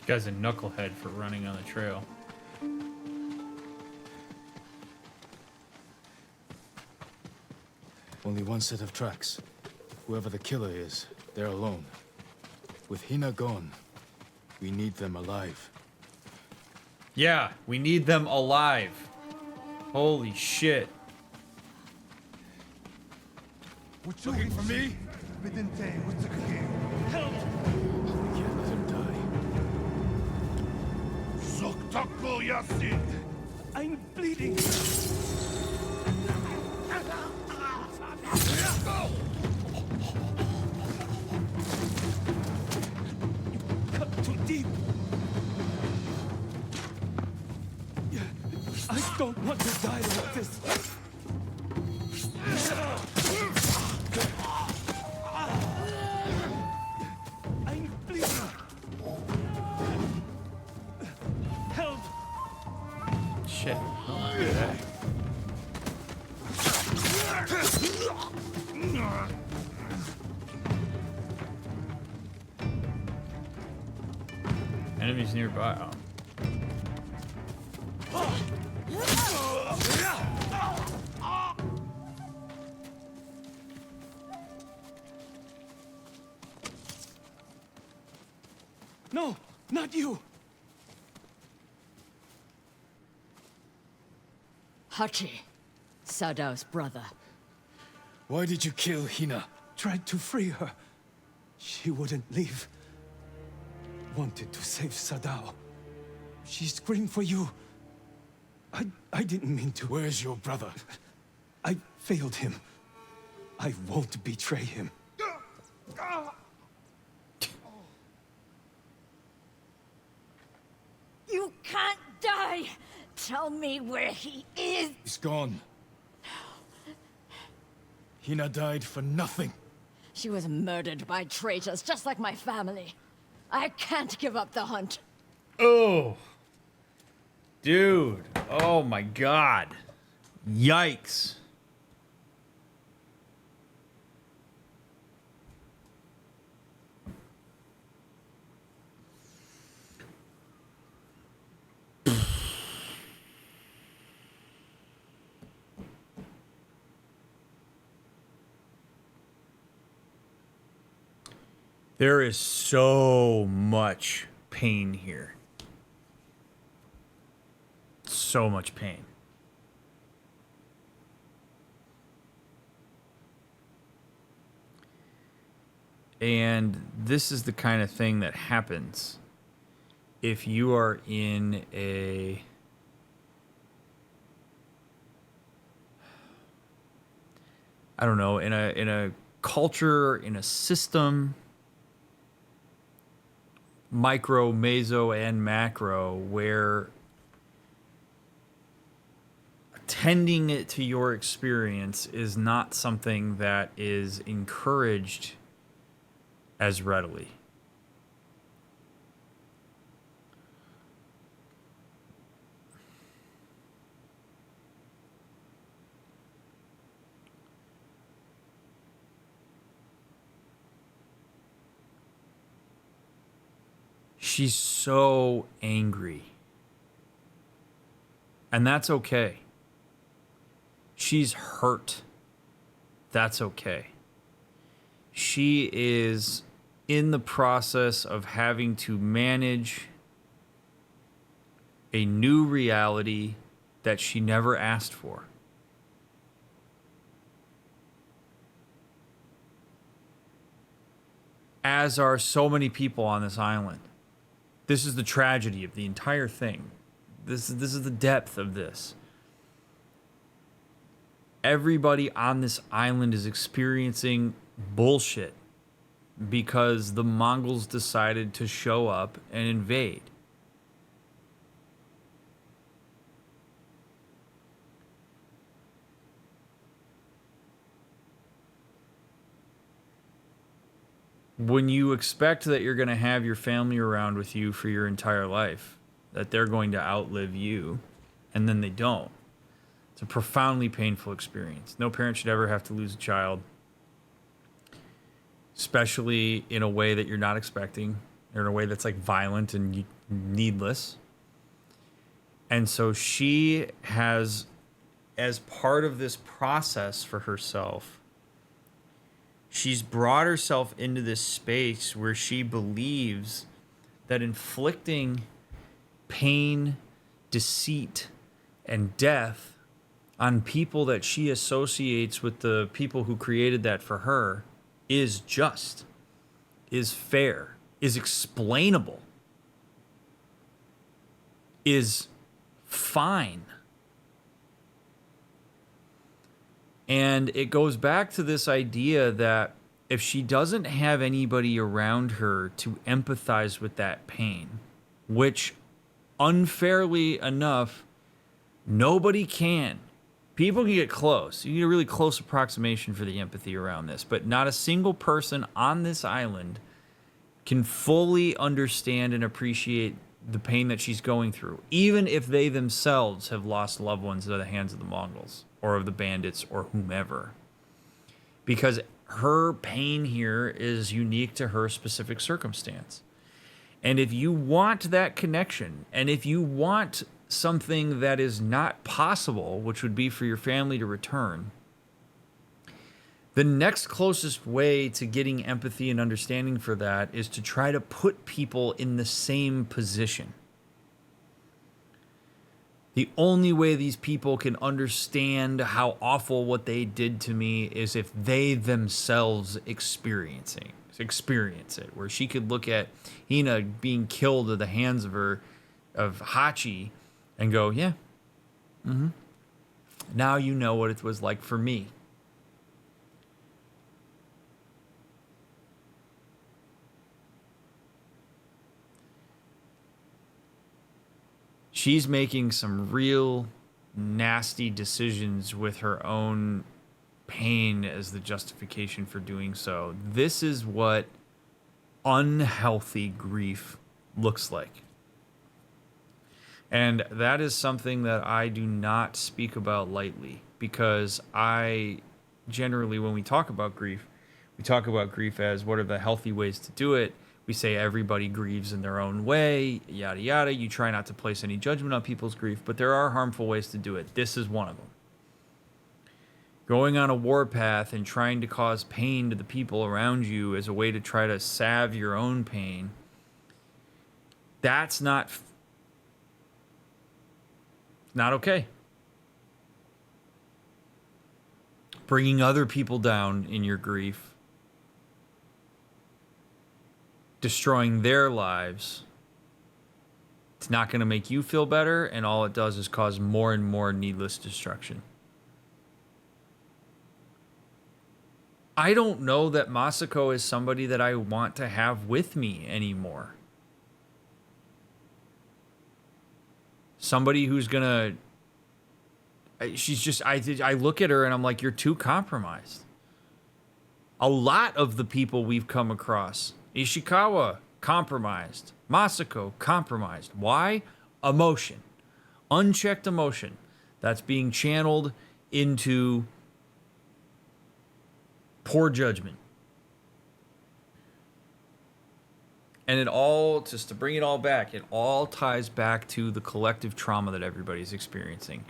Guy's a knucklehead for running on the trail. Only one set of tracks. Whoever the killer is, they're alone. With Hina gone, we need them alive. Yeah, we need them alive. Holy shit. Looking for me? Help! I'm bleeding. Cut too deep. I don't want to die like this. I'm bleeding. Help! Shit. Enemies nearby. Oh. No, not you. Hachi, Sadao's brother. Why did you kill Hina? Tried to free her. She wouldn't leave. Wanted to save Sadao. She screamed for you. I didn't mean to. Where's your brother? I failed him. I won't betray him. You can't die! Tell me where he is! He's gone. Hina died for nothing. She was murdered by traitors, just like my family. I can't give up the hunt. Oh. Dude. Oh my god. Yikes. There is so much pain here. So much pain. And this is the kind of thing that happens if you are in a I don't know, in a culture, in a system, micro, meso, and macro, where attending it to your experience is not something that is encouraged as readily. She's so angry. And that's okay. She's hurt. That's okay. She is in the process of having to manage a new reality that she never asked for. As are so many people on this island. This is the tragedy of the entire thing. This is the depth of this. Everybody on this island is experiencing bullshit because the Mongols decided to show up and invade. When you expect that you're going to have your family around with you for your entire life, that they're going to outlive you, and then they don't. It's a profoundly painful experience. No parent should ever have to lose a child, especially in a way that you're not expecting, or in a way that's like violent and needless. And so she has, as part of this process for herself, she's brought herself into this space where she believes that inflicting pain, deceit, and death on people that she associates with the people who created that for her is just, is fair, is explainable. is fine. And it goes back to this idea that if she doesn't have anybody around her to empathize with that pain, which unfairly enough, nobody can. People can get close. You need a really close approximation for the empathy around this, but not a single person on this island can fully understand and appreciate the pain that she's going through, even if they themselves have lost loved ones to the hands of the Mongols or of the bandits or whomever. Because her pain here is unique to her specific circumstance. And if you want that connection, and if you want something that is not possible, which would be for your family to return, the next closest way to getting empathy and understanding for that is to try to put people in the same position. The only way these people can understand how awful what they did to me is if they themselves experience it. Where she could look at Hina being killed at the hands of Hachi and go, yeah, now you know what it was like for me. She's making some real nasty decisions with her own pain as the justification for doing so. This is what unhealthy grief looks like. And that is something that I do not speak about lightly, because I generally, when we talk about grief as what are the healthy ways to do it. We say everybody grieves in their own way, yada, yada. You try not to place any judgment on people's grief, but there are harmful ways to do it. This is one of them. Going on a warpath and trying to cause pain to the people around you as a way to try to salve your own pain, that's not okay. Bringing other people down in your grief, destroying their lives, it's not going to make you feel better, and all it does is cause more and more needless destruction. I don't know that Masako is somebody that I want to have with me anymore. Somebody who's going to... She's just... I look at her and I'm like, you're too compromised. A lot of the people we've come across... Ishikawa, compromised. Masako, compromised. Why? Emotion. Unchecked emotion. That's being channeled into poor judgment. And it all, just to bring it all back, it all ties back to the collective trauma that everybody's experiencing.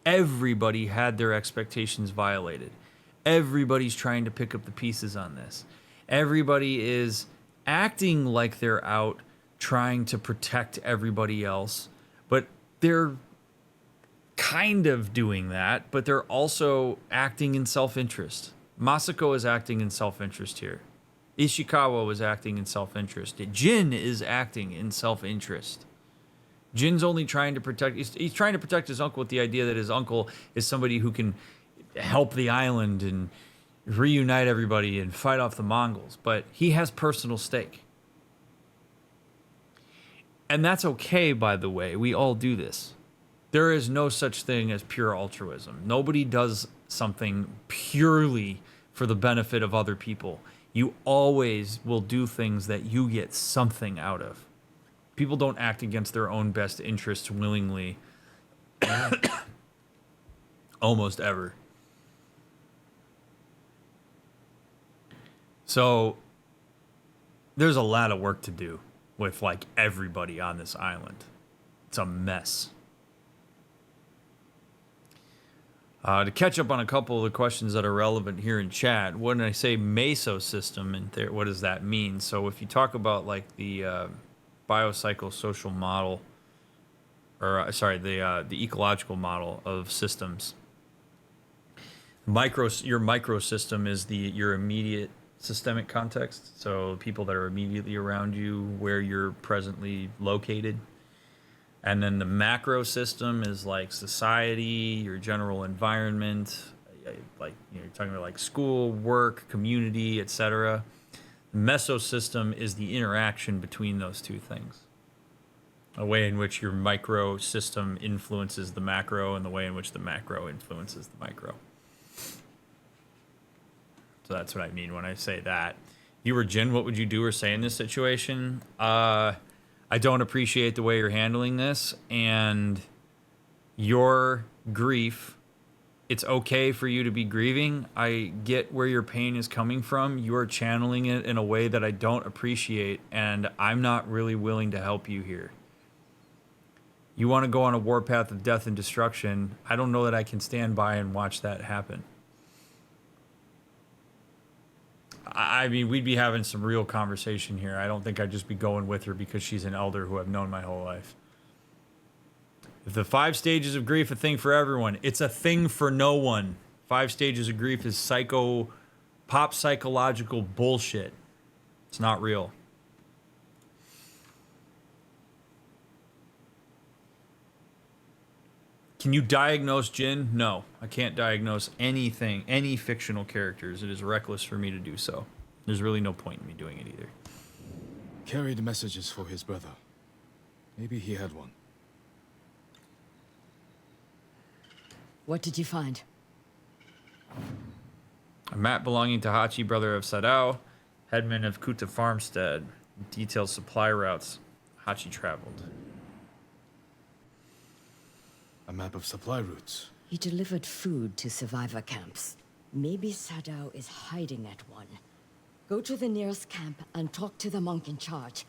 Everybody had their expectations violated. Everybody's trying to pick up the pieces on this. Everybody is acting like they're out trying to protect everybody else, but they're kind of doing that, but they're also acting in self-interest. Masako is acting in self-interest here. Ishikawa was acting in self-interest. Jin is acting in self-interest. Jin's only trying to protect... He's trying to protect his uncle with the idea that his uncle is somebody who can help the island and reunite everybody and fight off the Mongols. But he has personal stake. And that's okay, by the way. We all do this. There is no such thing as pure altruism. Nobody does something purely for the benefit of other people. You always will do things that you get something out of. People don't act against their own best interests willingly. Almost ever. So there's a lot of work to do with like everybody on this island. It's a mess. To catch up on a couple of the questions that are relevant here in chat, when I say meso system, and what does that mean? So if you talk about like the biopsychosocial model, or the ecological model of systems, your microsystem is your immediate systemic context. So people that are immediately around you, where you're presently located. And then the macro system is like society, your general environment, like you're talking about like school, work, community, etc. The mesosystem is the interaction between those two things. A way in which your micro system influences the macro, and the way in which the macro influences the micro. So that's what I mean when I say that. You were Jin, what would you do or say in this situation? I don't appreciate the way you're handling this, and your grief, it's okay for you to be grieving. I get where your pain is coming from. You're channeling it in a way that I don't appreciate, and I'm not really willing to help you here. You want to go on a warpath of death and destruction. I don't know that I can stand by and watch that happen. I mean, we'd be having some real conversation here. I don't think I'd just be going with her because she's an elder who I've known my whole life. If the 5 stages of grief a thing for everyone, it's a thing for no one. 5 stages of grief is pop psychological bullshit. It's not real. Can you diagnose Jin? No, I can't diagnose anything, any fictional characters. It is reckless for me to do so. There's really no point in me doing it either. Carried messages for his brother. Maybe he had one. What did you find? A map belonging to Hachi, brother of Sadao, headman of Kuta farmstead. Detailed supply routes Hachi traveled. A map of supply routes. He delivered food to survivor camps. Maybe Sadao is hiding at one. Go to the nearest camp and talk to the monk in charge.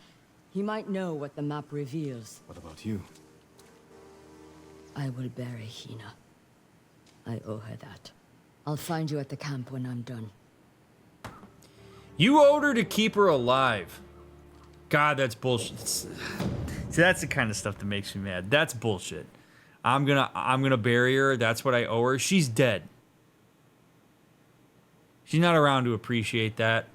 He might know what the map reveals. What about you? I will bury Hina. I owe her that. I'll find you at the camp when I'm done. You owed her to keep her alive. God, that's bullshit. See, that's the kind of stuff that makes me mad. That's bullshit. I'm gonna bury her. That's what I owe her. She's dead. She's not around to appreciate that.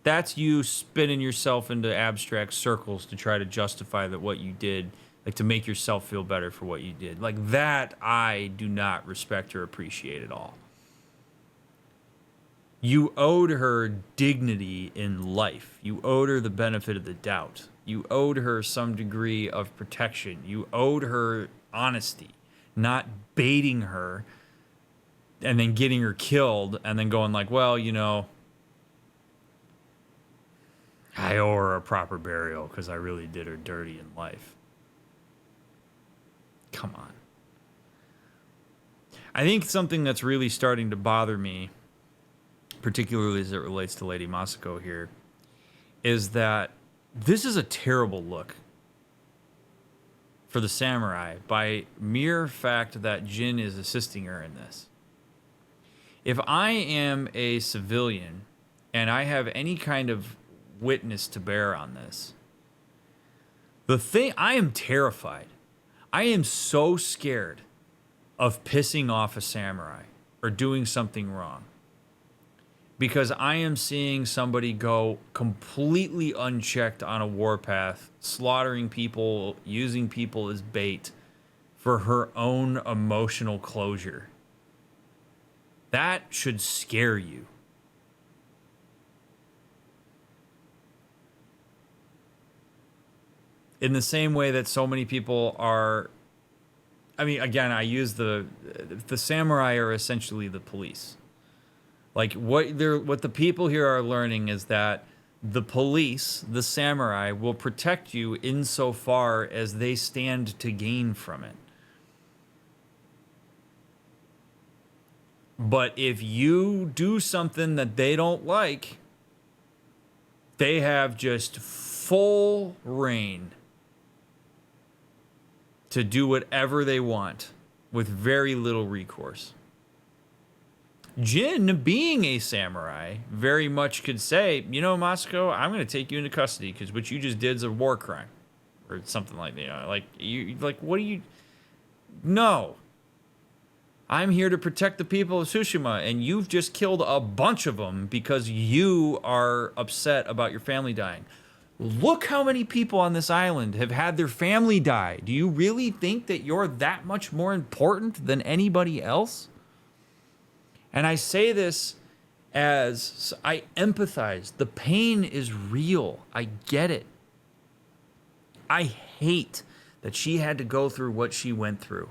That's you spinning yourself into abstract circles to try to justify that what you did, like to make yourself feel better for what you did. Like that, I do not respect or appreciate at all. You owed her dignity in life. You owed her the benefit of the doubt. You owed her some degree of protection. You owed her honesty, not baiting her and then getting her killed and then going like, well, you know, I owe her a proper burial because I really did her dirty in life. Come on. I think something that's really starting to bother me, particularly as it relates to Lady Masako here, is that this is a terrible look for the samurai by mere fact that Jin is assisting her in this. If I am a civilian and I have any kind of witness to bear on this, I am terrified. I am so scared of pissing off a samurai or doing something wrong, because I am seeing somebody go completely unchecked on a warpath, slaughtering people, using people as bait for her own emotional closure. That should scare you. In the same way that so many people are, I mean, again, I use the samurai are essentially the police. Like what the people here are learning is that the police, the samurai, will protect you insofar as they stand to gain from it. But if you do something that they don't like, they have just full reign to do whatever they want with very little recourse. Jin, being a samurai, very much could say, you know, Masako, I'm going to take you into custody because what you just did is a war crime or something like that. You know, like, what do you? No. I'm here to protect the people of Tsushima, and you've just killed a bunch of them because you are upset about your family dying. Look how many people on this island have had their family die. Do you really think that you're that much more important than anybody else? And I say this as I empathize. The pain is real. I get it. I hate that she had to go through what she went through.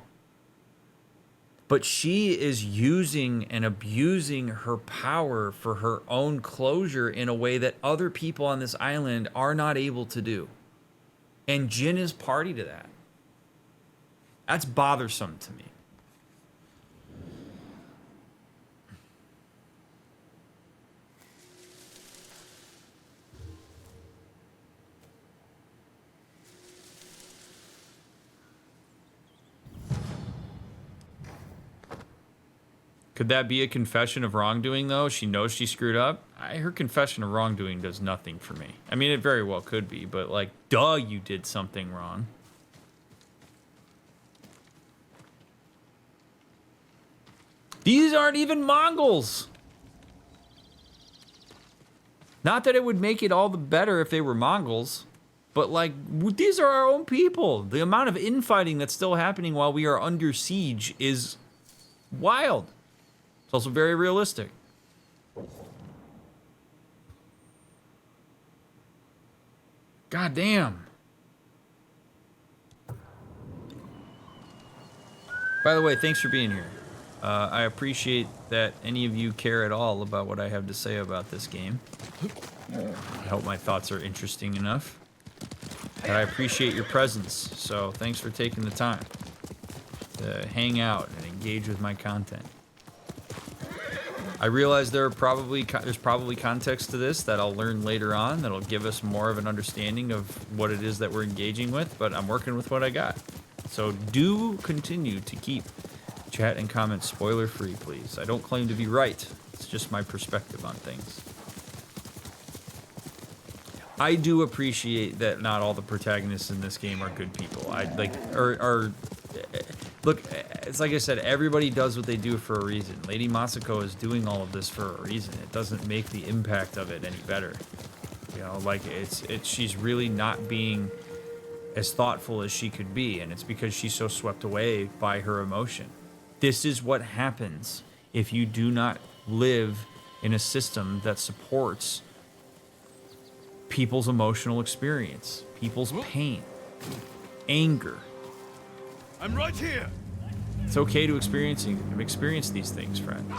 But she is using and abusing her power for her own closure in a way that other people on this island are not able to do. And Jin is party to that. That's bothersome to me. Could that be a confession of wrongdoing, though? She knows she screwed up? Her confession of wrongdoing does nothing for me. I mean, it very well could be, but like, duh, you did something wrong. These aren't even Mongols! Not that it would make it all the better if they were Mongols, but like, these are our own people. The amount of infighting that's still happening while we are under siege is wild. It's also very realistic. God damn. By the way, thanks for being here. I appreciate that any of you care at all about what I have to say about this game. I hope my thoughts are interesting enough. And I appreciate your presence, so thanks for taking the time to hang out and engage with my content. I realize there's probably context to this that I'll learn later on that'll give us more of an understanding of what it is that we're engaging with, but I'm working with what I got. So do continue to keep chat and comments spoiler free, please. I don't claim to be right. It's just my perspective on things. I do appreciate that not all the protagonists in this game are good people. Look, it's like I said, everybody does what they do for a reason. Lady Masako is doing all of this for a reason. It doesn't make the impact of it any better. You know, like she's really not being as thoughtful as she could be, and it's because she's so swept away by her emotion. This is what happens if you do not live in a system that supports people's emotional experience, people's pain, anger. I'm right here. It's okay to experience these things, friend.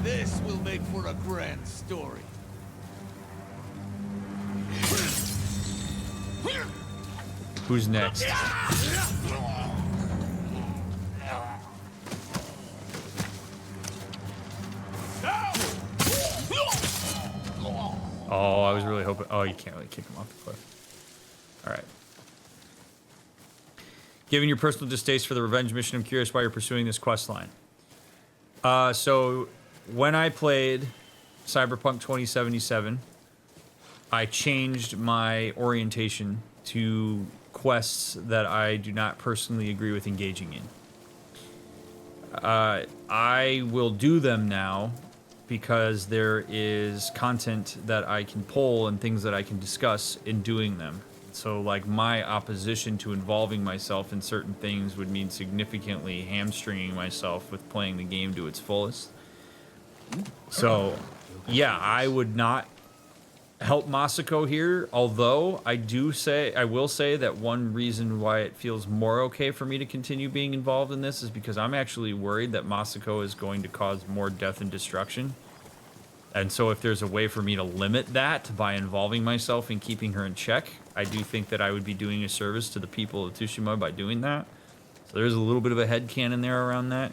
This will make for a grand story. Who's next? Oh, I was really hoping. Oh, you can't really kick him off the cliff. All right. Given your personal distaste for the revenge mission, I'm curious why you're pursuing this quest line. So when I played Cyberpunk 2077, I changed my orientation to quests that I do not personally agree with engaging in. I will do them now because there is content that I can pull and things that I can discuss in doing them. So, like, my opposition to involving myself in certain things would mean significantly hamstringing myself with playing the game to its fullest. So, yeah, I would not help Masako here, although I will say that one reason why it feels more okay for me to continue being involved in this is because I'm actually worried that Masako is going to cause more death and destruction. And so if there's a way for me to limit that by involving myself in keeping her in check, I do think that I would be doing a service to the people of Tsushima by doing that. So there's a little bit of a headcanon there around that.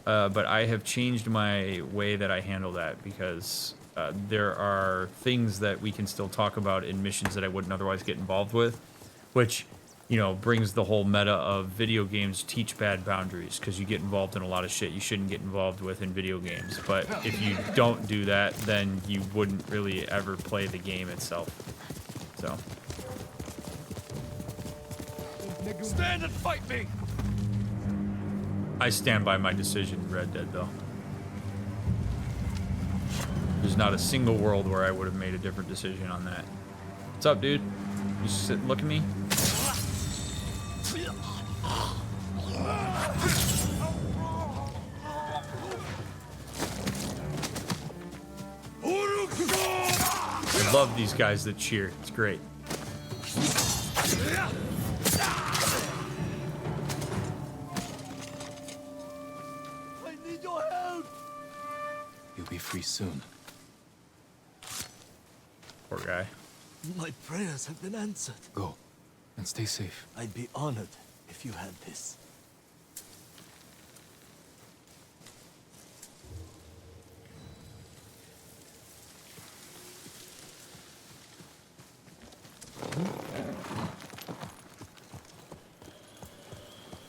But I have changed my way that I handle that because there are things that we can still talk about in missions that I wouldn't otherwise get involved with, which, you know, brings the whole meta of video games teach bad boundaries because you get involved in a lot of shit you shouldn't get involved with in video games. But if you don't do that, then you wouldn't really ever play the game itself. So. Stand and fight me! I stand by my decision in Red Dead, though. There's not a single world where I would have made a different decision on that. What's up, dude? You sit and look at me? I love these guys that cheer. It's great. I need your help! You'll be free soon. Poor guy. My prayers have been answered. Go, and stay safe. I'd be honored if you had this.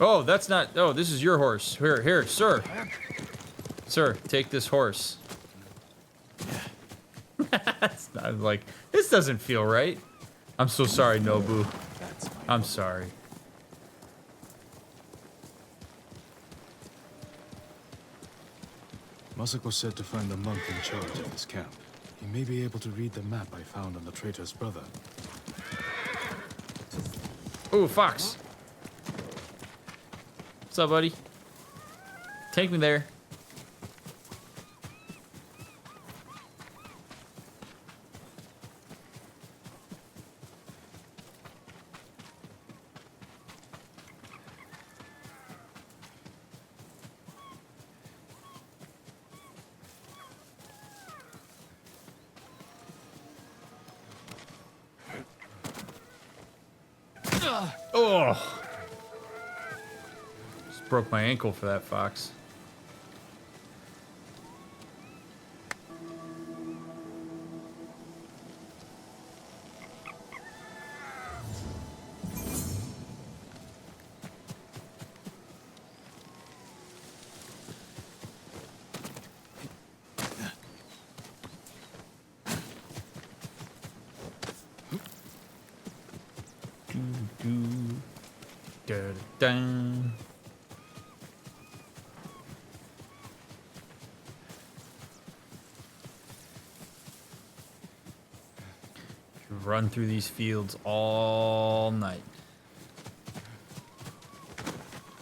Oh, that's not. Oh, this is your horse. Here, sir. Sir, take this horse. It's not like this doesn't feel right. I'm so sorry, Nobu. I'm sorry. Masako said to find the monk in charge of this camp. He may be able to read the map I found on the traitor's brother. Ooh, fox. What's up, buddy? Take me there. Oh. Just broke my ankle for that fox. Dun. Run through these fields all night.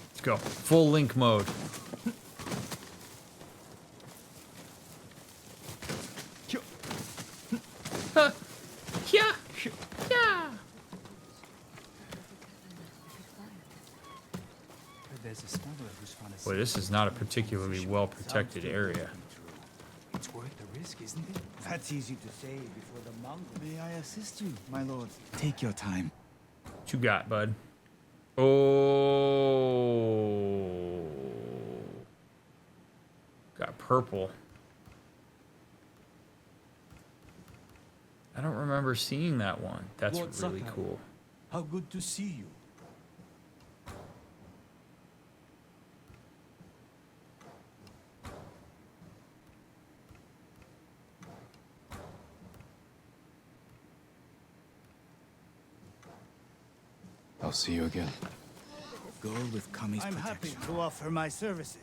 Let's go. Full link mode. Yeah. Yeah. Boy, this is not a particularly well-protected area. It's worth the risk, isn't it? That's easy to say before the Mongol. May I assist you, my lord? Take your time. What you got, bud? Oh. Got purple. I don't remember seeing that one. That's Lord really Sakai, cool. How good to see you. I'll see you again. Go with Kami's I'm protection. happy to offer my services.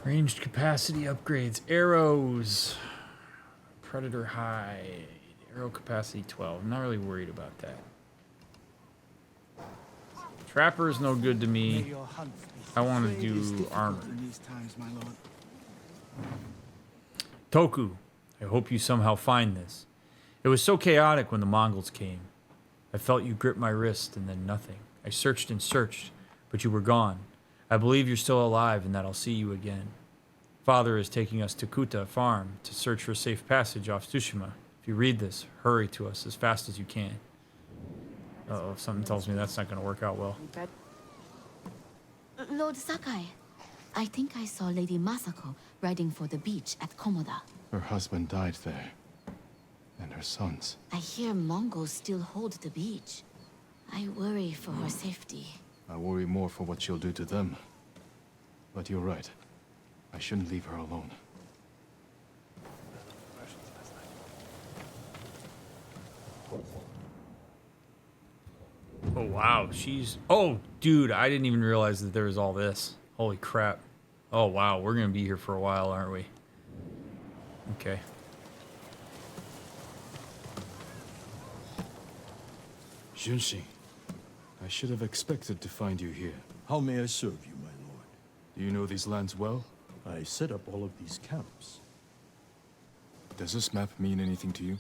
Ranged capacity upgrades. Arrows. Predator hide. Arrow capacity 12. I'm not really worried about that. Trapper is no good to May me. your hunt be I want to Trade is do difficult armor. in these times, my lord. Toku, I hope you somehow find this. It was so chaotic when the Mongols came. I felt you grip my wrist and then nothing. I searched and searched, but you were gone. I believe you're still alive and that I'll see you again. Father is taking us to Kuta farm to search for safe passage off Tsushima. If you read this, hurry to us as fast as you can. Uh-oh, something tells me that's not going to work out well. Lord Sakai, I think I saw Lady Masako riding for the beach at Komoda. Her husband died there. And her sons. I hear Mongols still hold the beach. I worry for her safety. I worry more for what she'll do to them. But you're right. I shouldn't leave her alone. Oh, wow. She's... Oh, dude, I didn't even realize that there was all this. Holy crap. Oh, wow. We're going to be here for a while, aren't we? Okay. Junshi, I should have expected to find you here. How may I serve you, my lord? Do you know these lands well? I set up all of these camps. Does this map mean anything to you?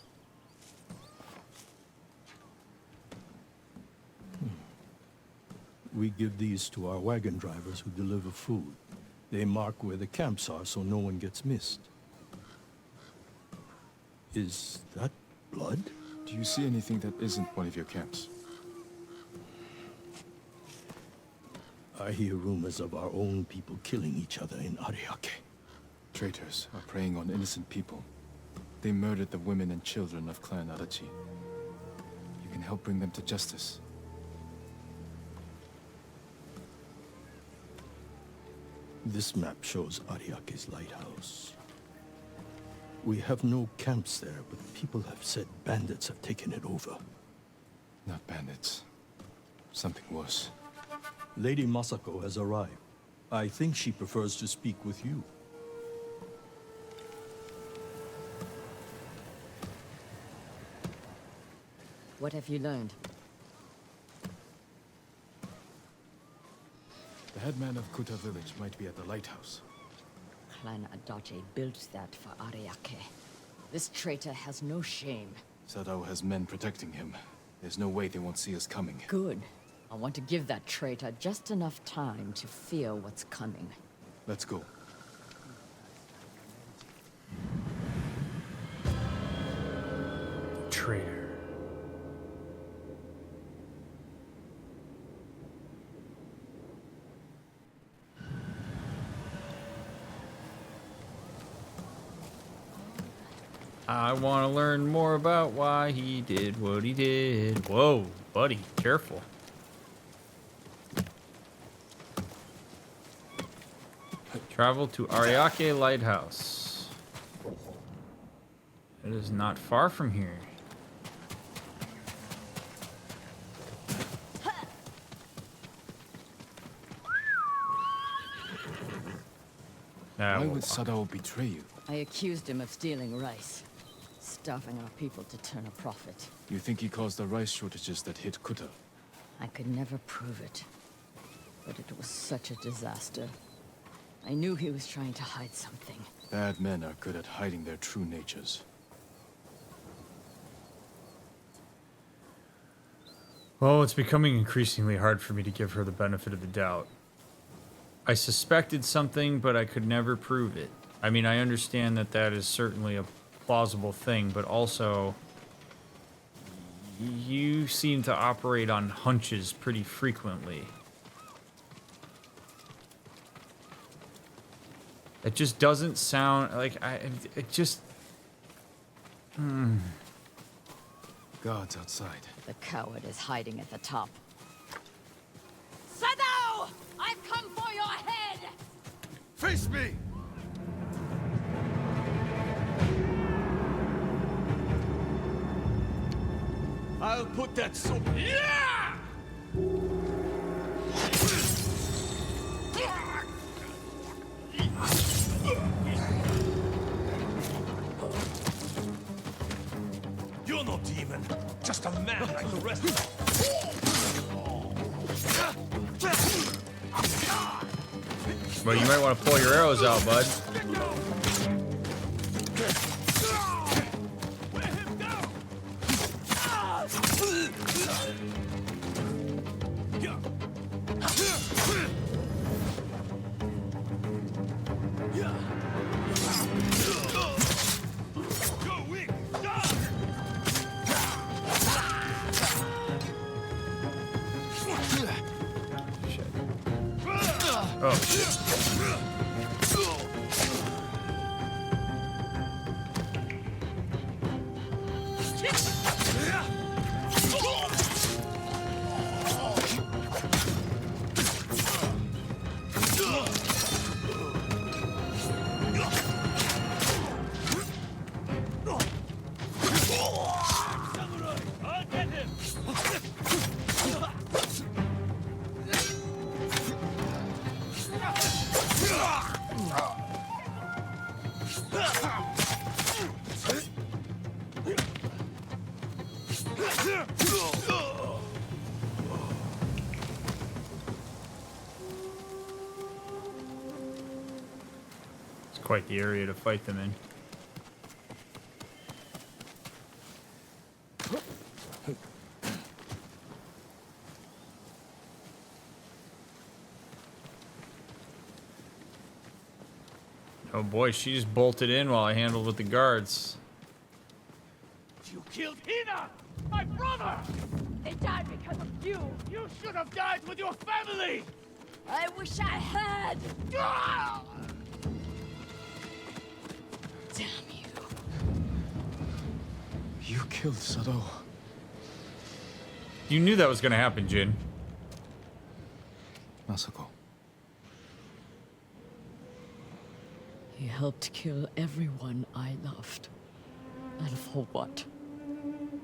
We give these to our wagon drivers who deliver food. They mark where the camps are so no one gets missed. Is that blood? Do you see anything that isn't one of your camps? I hear rumors of our own people killing each other in Ariake. Traitors are preying on innocent people. They murdered the women and children of Clan Adachi. You can help bring them to justice. This map shows Ariake's lighthouse. We have no camps there, but people have said bandits have taken it over. Not bandits. Something worse. Lady Masako has arrived. I think she prefers to speak with you. What have you learned? The headman of Kuta village might be at the lighthouse. Clan Adachi built that for Ariake. This traitor has no shame. Sadao has men protecting him. There's no way they won't see us coming. Good. I want to give that traitor just enough time to fear what's coming. Let's go. Traitor. I want to learn more about why he did what he did. Whoa, buddy, careful. Travel to Ariake Lighthouse. It is not far from here. Why would Sadao betray you? I accused him of stealing rice, starving our people to turn a profit. You think he caused the rice shortages that hit Kuta? I could never prove it, but it was such a disaster. I knew he was trying to hide something. Bad men are good at hiding their true natures. Well, it's becoming increasingly hard for me to give her the benefit of the doubt. I suspected something, but I could never prove it. I mean, I understand that that is certainly a plausible thing, but also you seem to operate on hunches pretty frequently. It just doesn't sound like it just... Guards outside. The coward is hiding at the top. Sadao! I've come for your head! Face me! I'll put that so... Yeah! You're no demon, just a man like the rest of them. Well, you might want to pull your arrows out, bud. Oh, shit. quite the area to fight them in. Oh boy, she just bolted in while I handled with the guards. You killed Hina! My brother! They died because of you. You should have died with your family! I wish I had. Ah! Damn you. You killed Sado. You knew that was gonna happen, Jin. Masako. He helped kill everyone I loved. And for what?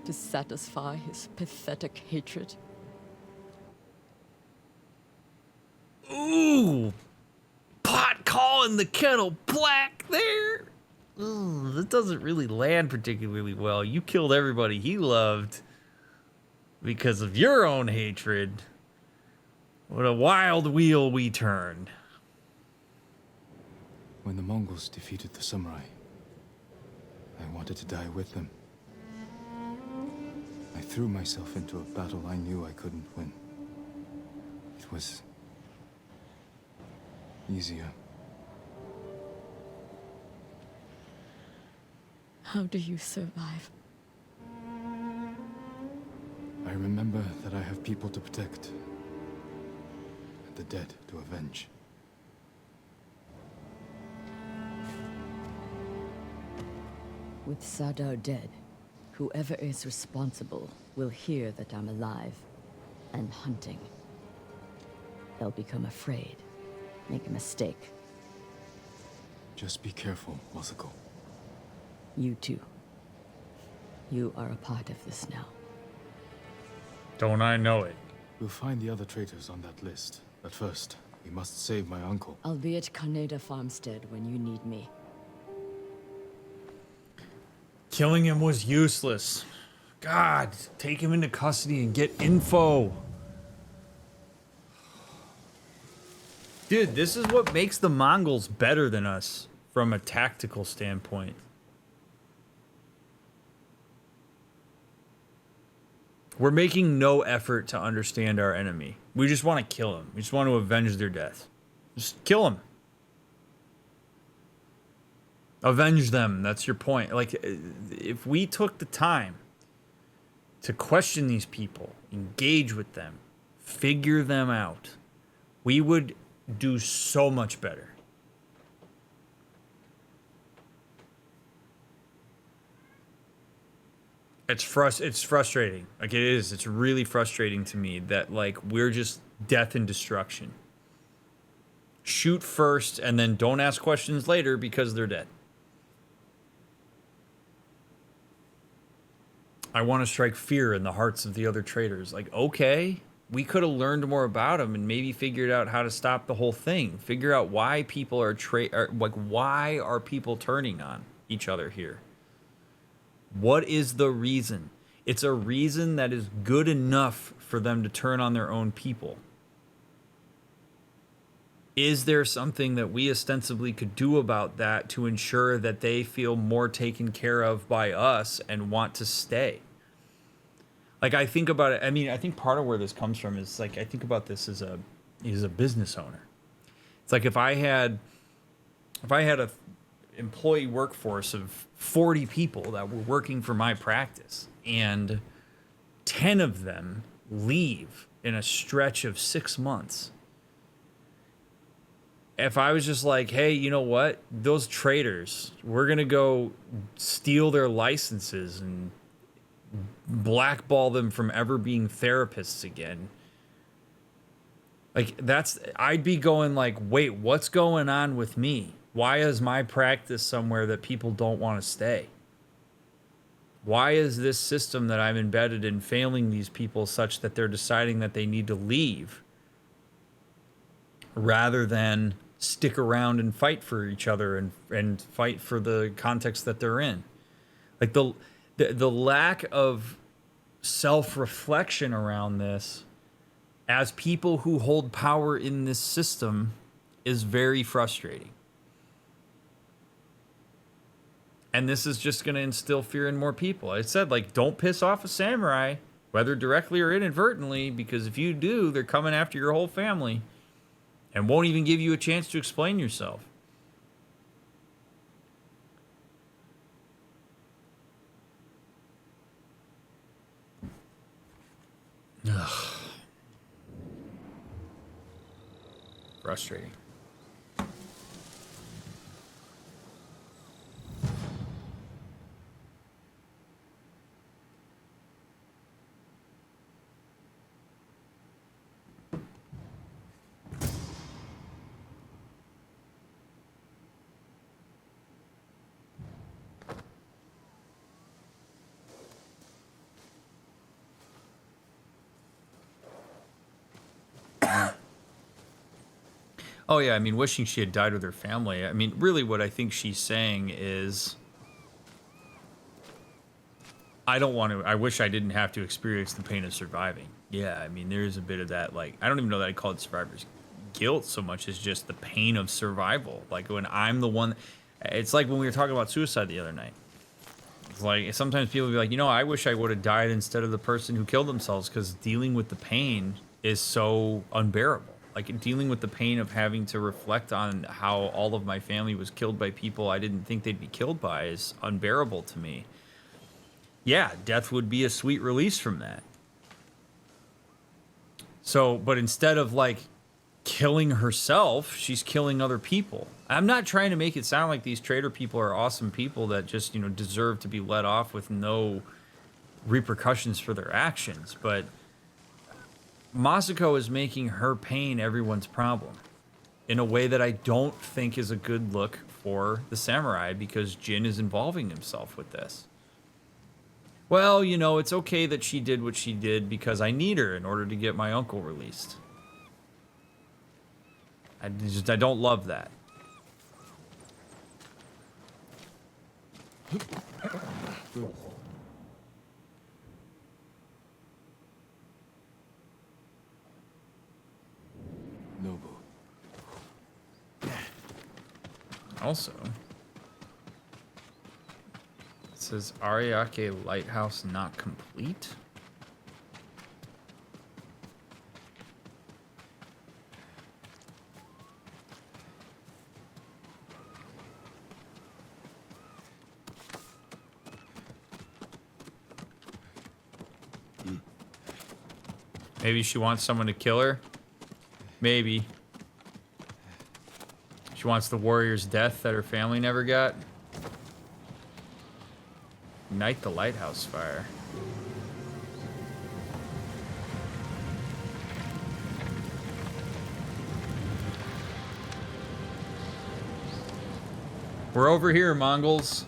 To satisfy his pathetic hatred? Ooh! Pot calling the kettle black there! Ooh, that doesn't really land particularly well. You killed everybody he loved because of your own hatred. What a wild wheel we turned. When the Mongols defeated the samurai, I wanted to die with them. I threw myself into a battle I knew I couldn't win. It was easier. How do you survive? I remember that I have people to protect, and the dead to avenge. With Sadao dead, whoever is responsible will hear that I'm alive and hunting. They'll become afraid, make a mistake. Just be careful, Masako. You too. You are a part of this now. Don't I know it? We'll find the other traitors on that list. But first, we must save my uncle. I'll be at Kaneda Farmstead when you need me. Killing him was useless. God, take him into custody and get info. Dude, this is what makes the Mongols better than us from a tactical standpoint. We're making no effort to understand our enemy. We just want to kill him. We just want to avenge their death. Just kill him. Avenge them. That's your point. Like, if we took the time to question these people, engage with them, figure them out, we would do so much better. It's frustrating. Like, it is. It's really frustrating to me that, like, we're just death and destruction. Shoot first and then don't ask questions later because they're dead. I want to strike fear in the hearts of the other traitors. Like, okay, we could have learned more about them and maybe figured out how to stop the whole thing. Figure out why people are why are people turning on each other here? What is the reason? It's a reason that is good enough for them to turn on their own people. Is there something that we ostensibly could do about that to ensure that they feel more taken care of by us and want to stay? Like, I think about it. I mean, I think part of where this comes from is, like, I think about this as a business owner. It's like if I had a employee workforce of 40 people that were working for my practice and 10 of them leave in a stretch of 6 months. If I was just like, hey, you know what? Those traitors, we're going to go steal their licenses and blackball them from ever being therapists again. Like, I'd be going like, wait, what's going on with me? Why is my practice somewhere that people don't want to stay? Why is this system that I'm embedded in failing these people such that they're deciding that they need to leave rather than stick around and fight for each other and fight for the context that they're in? Like, the lack of self-reflection around this as people who hold power in this system is very frustrating. And this is just going to instill fear in more people. I said, like, don't piss off a samurai, whether directly or inadvertently, because if you do, they're coming after your whole family and won't even give you a chance to explain yourself. Ugh. Frustrating. Oh, yeah, I mean, wishing she had died with her family. I mean, really what I think she's saying is, I wish I didn't have to experience the pain of surviving. Yeah, I mean, there's a bit of that, like, I don't even know that I call it survivor's guilt so much as just the pain of survival. Like, when I'm the one, it's like when we were talking about suicide the other night. It's like, sometimes people be like, you know, I wish I would have died instead of the person who killed themselves, because dealing with the pain is so unbearable. Like, dealing with the pain of having to reflect on how all of my family was killed by people I didn't think they'd be killed by is unbearable to me. Yeah, death would be a sweet release from that. So, but instead of, like, killing herself, she's killing other people. I'm not trying to make it sound like these traitor people are awesome people that just, you know, deserve to be let off with no repercussions for their actions, but Masako is making her pain everyone's problem in a way that I don't think is a good look for the samurai, because Jin is involving himself with this. Well, you know, it's okay that she did what she did because I need her in order to get my uncle released. I don't love that. Nobu. Also, it says Ariake Lighthouse not complete. Maybe she wants someone to kill her. Maybe. She wants the warrior's death that her family never got. Ignite the lighthouse fire. We're over here, Mongols.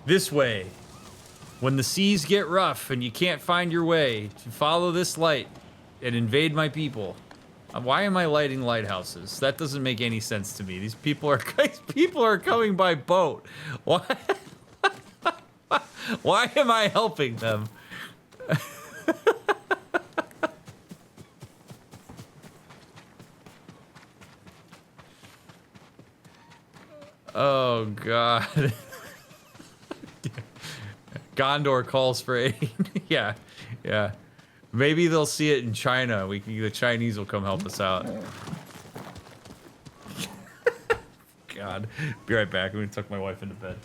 This way. When the seas get rough and you can't find your way, to follow this light and invade my people. Why am I lighting lighthouses? That doesn't make any sense to me. These people are coming by boat. Why? Why am I helping them? Oh God. Gondor calls for aid. Yeah, yeah. Maybe they'll see it in China. The Chinese will come help us out. God. Be right back. I'm gonna tuck my wife into bed.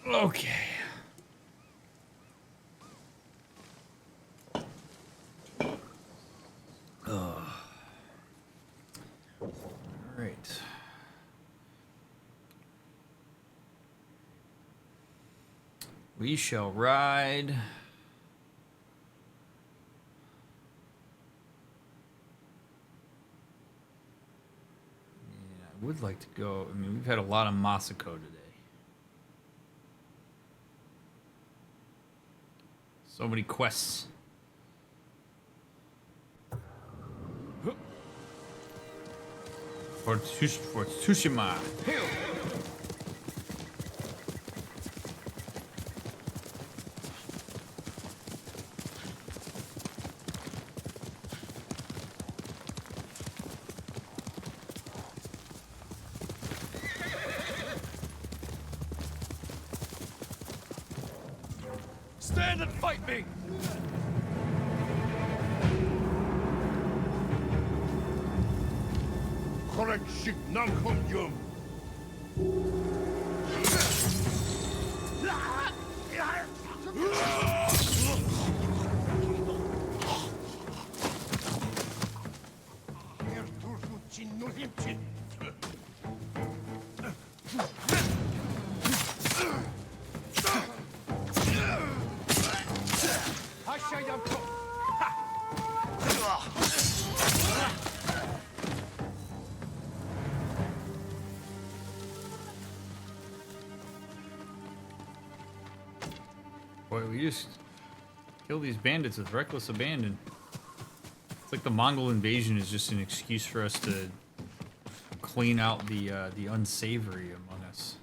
Okay. All right. We shall ride. I would like to go. I mean, we've had a lot of Masako today. So many quests. For Tsushima. Stand and fight me! Correct shik nang kun yum. Boy, we just kill these bandits with reckless abandon. It's like the Mongol invasion is just an excuse for us to clean out the unsavory among us.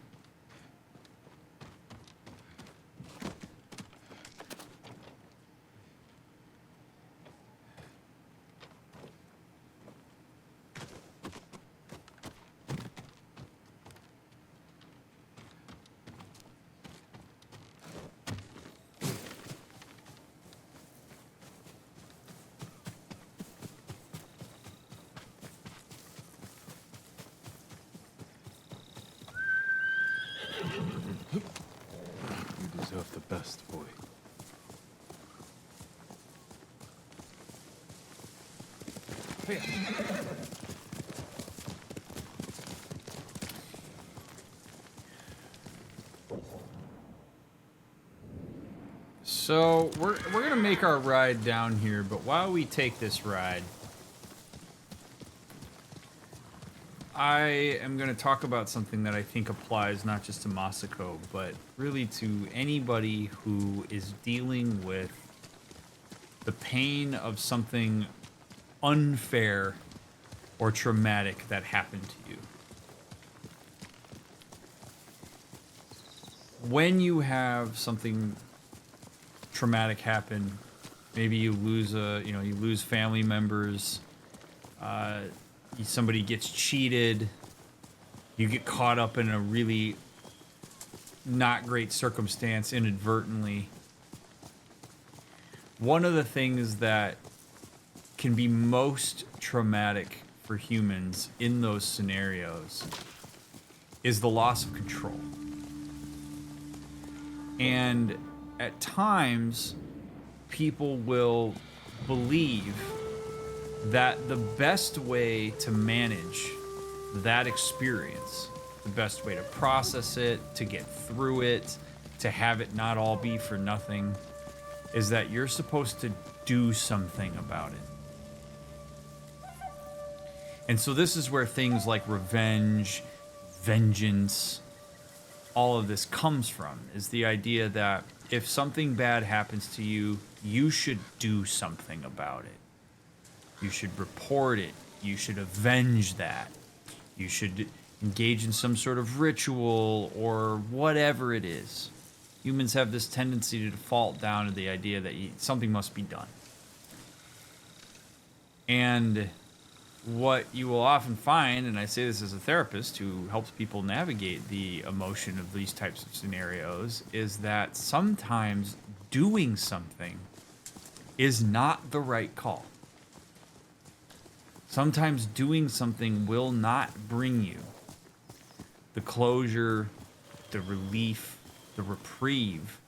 You deserve the best, boy. So we're gonna make our ride down here, but while we take this ride, I am going to talk about something that I think applies not just to Masako, but really to anybody who is dealing with the pain of something unfair or traumatic that happened to you. When you have something traumatic happen, maybe you lose you lose family members, somebody gets cheated, you get caught up in a really not great circumstance inadvertently. One of the things that can be most traumatic for humans in those scenarios is the loss of control. And at times, people will believe that the best way to manage that experience, the best way to process it, to get through it, to have it not all be for nothing, is that you're supposed to do something about it. And so this is where things like revenge, vengeance, all of this comes from, is the idea that if something bad happens to you, you should do something about it. You should report it. You should avenge that. You should engage in some sort of ritual or whatever it is. Humans have this tendency to default down to the idea that something must be done. And what you will often find, and I say this as a therapist who helps people navigate the emotion of these types of scenarios, is that sometimes doing something is not the right call. Sometimes doing something will not bring you the closure, the relief, the reprieve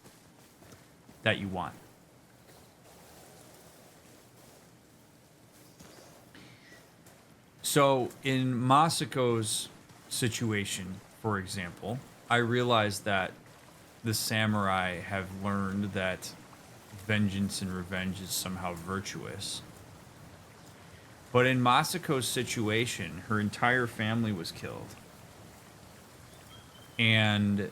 that you want. So in Masako's situation, for example, I realized that the samurai have learned that vengeance and revenge is somehow virtuous. But in Masako's situation, her entire family was killed. And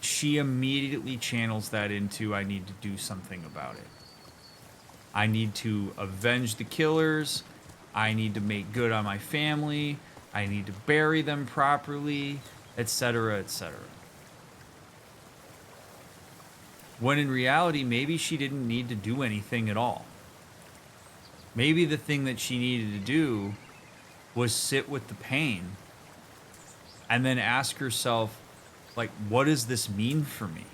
she immediately channels that into, I need to do something about it. I need to avenge the killers. I need to make good on my family. I need to bury them properly, etc., etc. When in reality, maybe she didn't need to do anything at all. Maybe the thing that she needed to do was sit with the pain and then ask herself, like, what does this mean for me?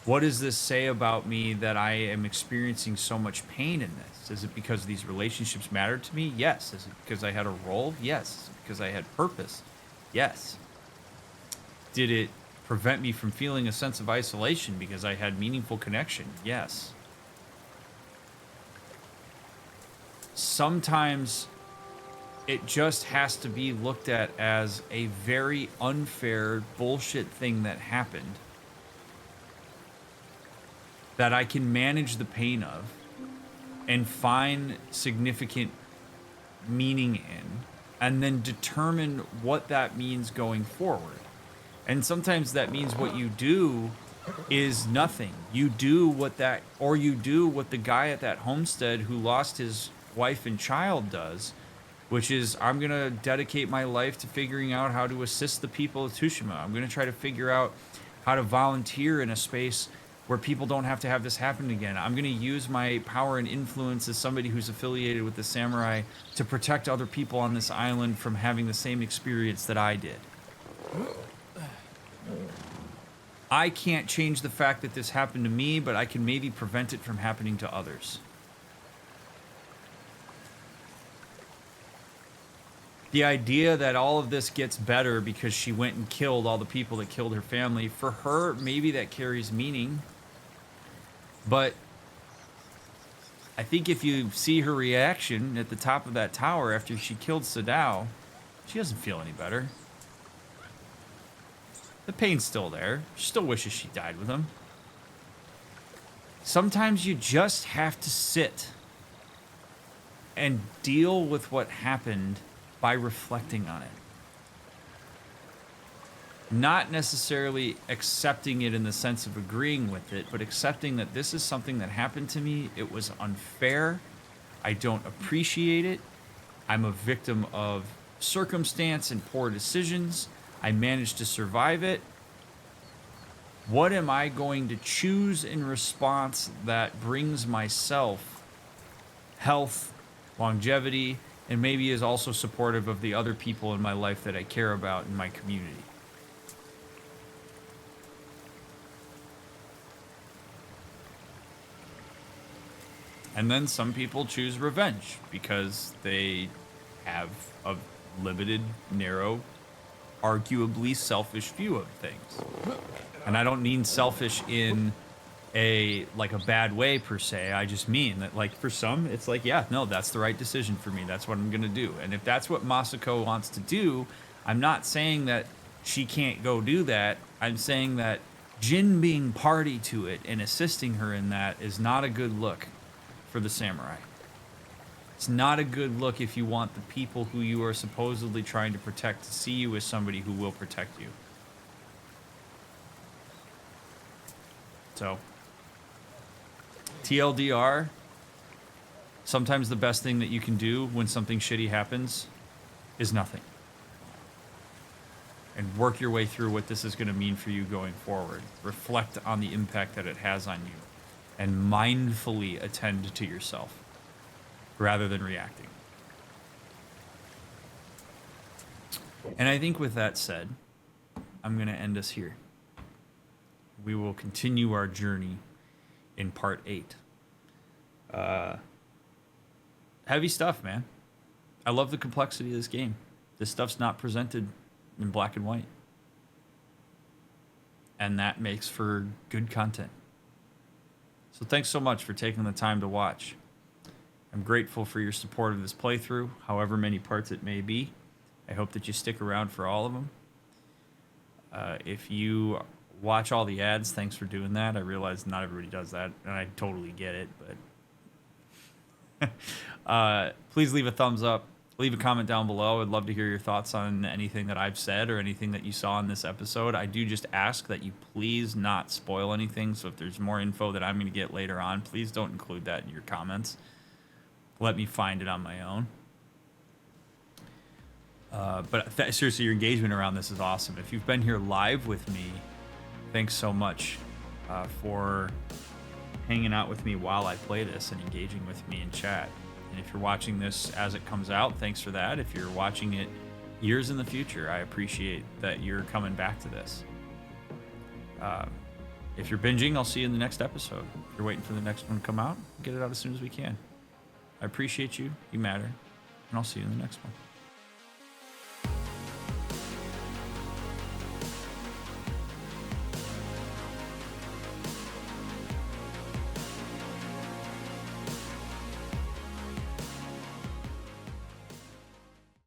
What does this say about me that I am experiencing so much pain in this? Is it because these relationships matter to me? Yes. Is it because I had a role? Yes. Is it because I had purpose? Yes. Did it prevent me from feeling a sense of isolation because I had meaningful connection? Yes. Sometimes it just has to be looked at as a very unfair bullshit thing that happened that I can manage the pain of and find significant meaning in, and then determine what that means going forward. And sometimes that means what you do is nothing. You do what that, or you do what the guy at that homestead who lost his wife and child does, which is, I'm going to dedicate my life to figuring out how to assist the people of Tsushima. I'm going to try to figure out how to volunteer in a space where people don't have to have this happen again. I'm going to use my power and influence as somebody who's affiliated with the samurai to protect other people on this island from having the same experience that I did. I can't change the fact that this happened to me, but I can maybe prevent it from happening to others. The idea that all of this gets better because she went and killed all the people that killed her family, for her, maybe that carries meaning. But I think if you see her reaction at the top of that tower after she killed Sadao, she doesn't feel any better. The pain's still there. She still wishes she died with him. Sometimes you just have to sit and deal with what happened by reflecting on it. Not necessarily accepting it in the sense of agreeing with it, but accepting that this is something that happened to me. It was unfair. I don't appreciate it. I'm a victim of circumstance and poor decisions. I managed to survive it. What am I going to choose in response that brings myself health, longevity, and maybe is also supportive of the other people in my life that I care about in my community? And then some people choose revenge because they have a limited, narrow, arguably selfish view of things. And I don't mean selfish in a bad way per se. I just mean that, like, for some, it's like, yeah, no, that's the right decision for me. That's what I'm gonna do. And if that's what Masako wants to do, I'm not saying that she can't go do that. I'm saying that Jin being party to it and assisting her in that is not a good look for the samurai. It's not a good look if you want the people who you are supposedly trying to protect to see you as somebody who will protect you. So, TLDR, sometimes the best thing that you can do when something shitty happens is nothing. And work your way through what this is going to mean for you going forward. Reflect on the impact that it has on you. And mindfully attend to yourself rather than reacting. And I think with that said, I'm going to end us here. We will continue our journey in part 8. Heavy stuff, man. I love the complexity of this game. This stuff's not presented in black and white. and that makes for good content. So thanks so much for taking the time to watch. I'm grateful for your support of this playthrough, however many parts it may be. I hope that you stick around for all of them. If you watch all the ads, thanks for doing that. I realize not everybody does that, and I totally get it, but please leave a thumbs up. Leave a comment down below. I'd love to hear your thoughts on anything that I've said or anything that you saw in this episode. I do just ask that you please not spoil anything, so if there's more info that I'm going to get later on, please don't include that in your comments. Let me find it on my own. But seriously, your engagement around this is awesome. If you've been here live with me, thanks so much for hanging out with me while I play this and engaging with me in chat. And if you're watching this as it comes out, thanks for that. If you're watching it years in the future, I appreciate that you're coming back to this. If you're binging, I'll see you in the next episode. If you're waiting for the next one to come out, get it out as soon as we can. I appreciate you. You matter. And I'll see you in the next one.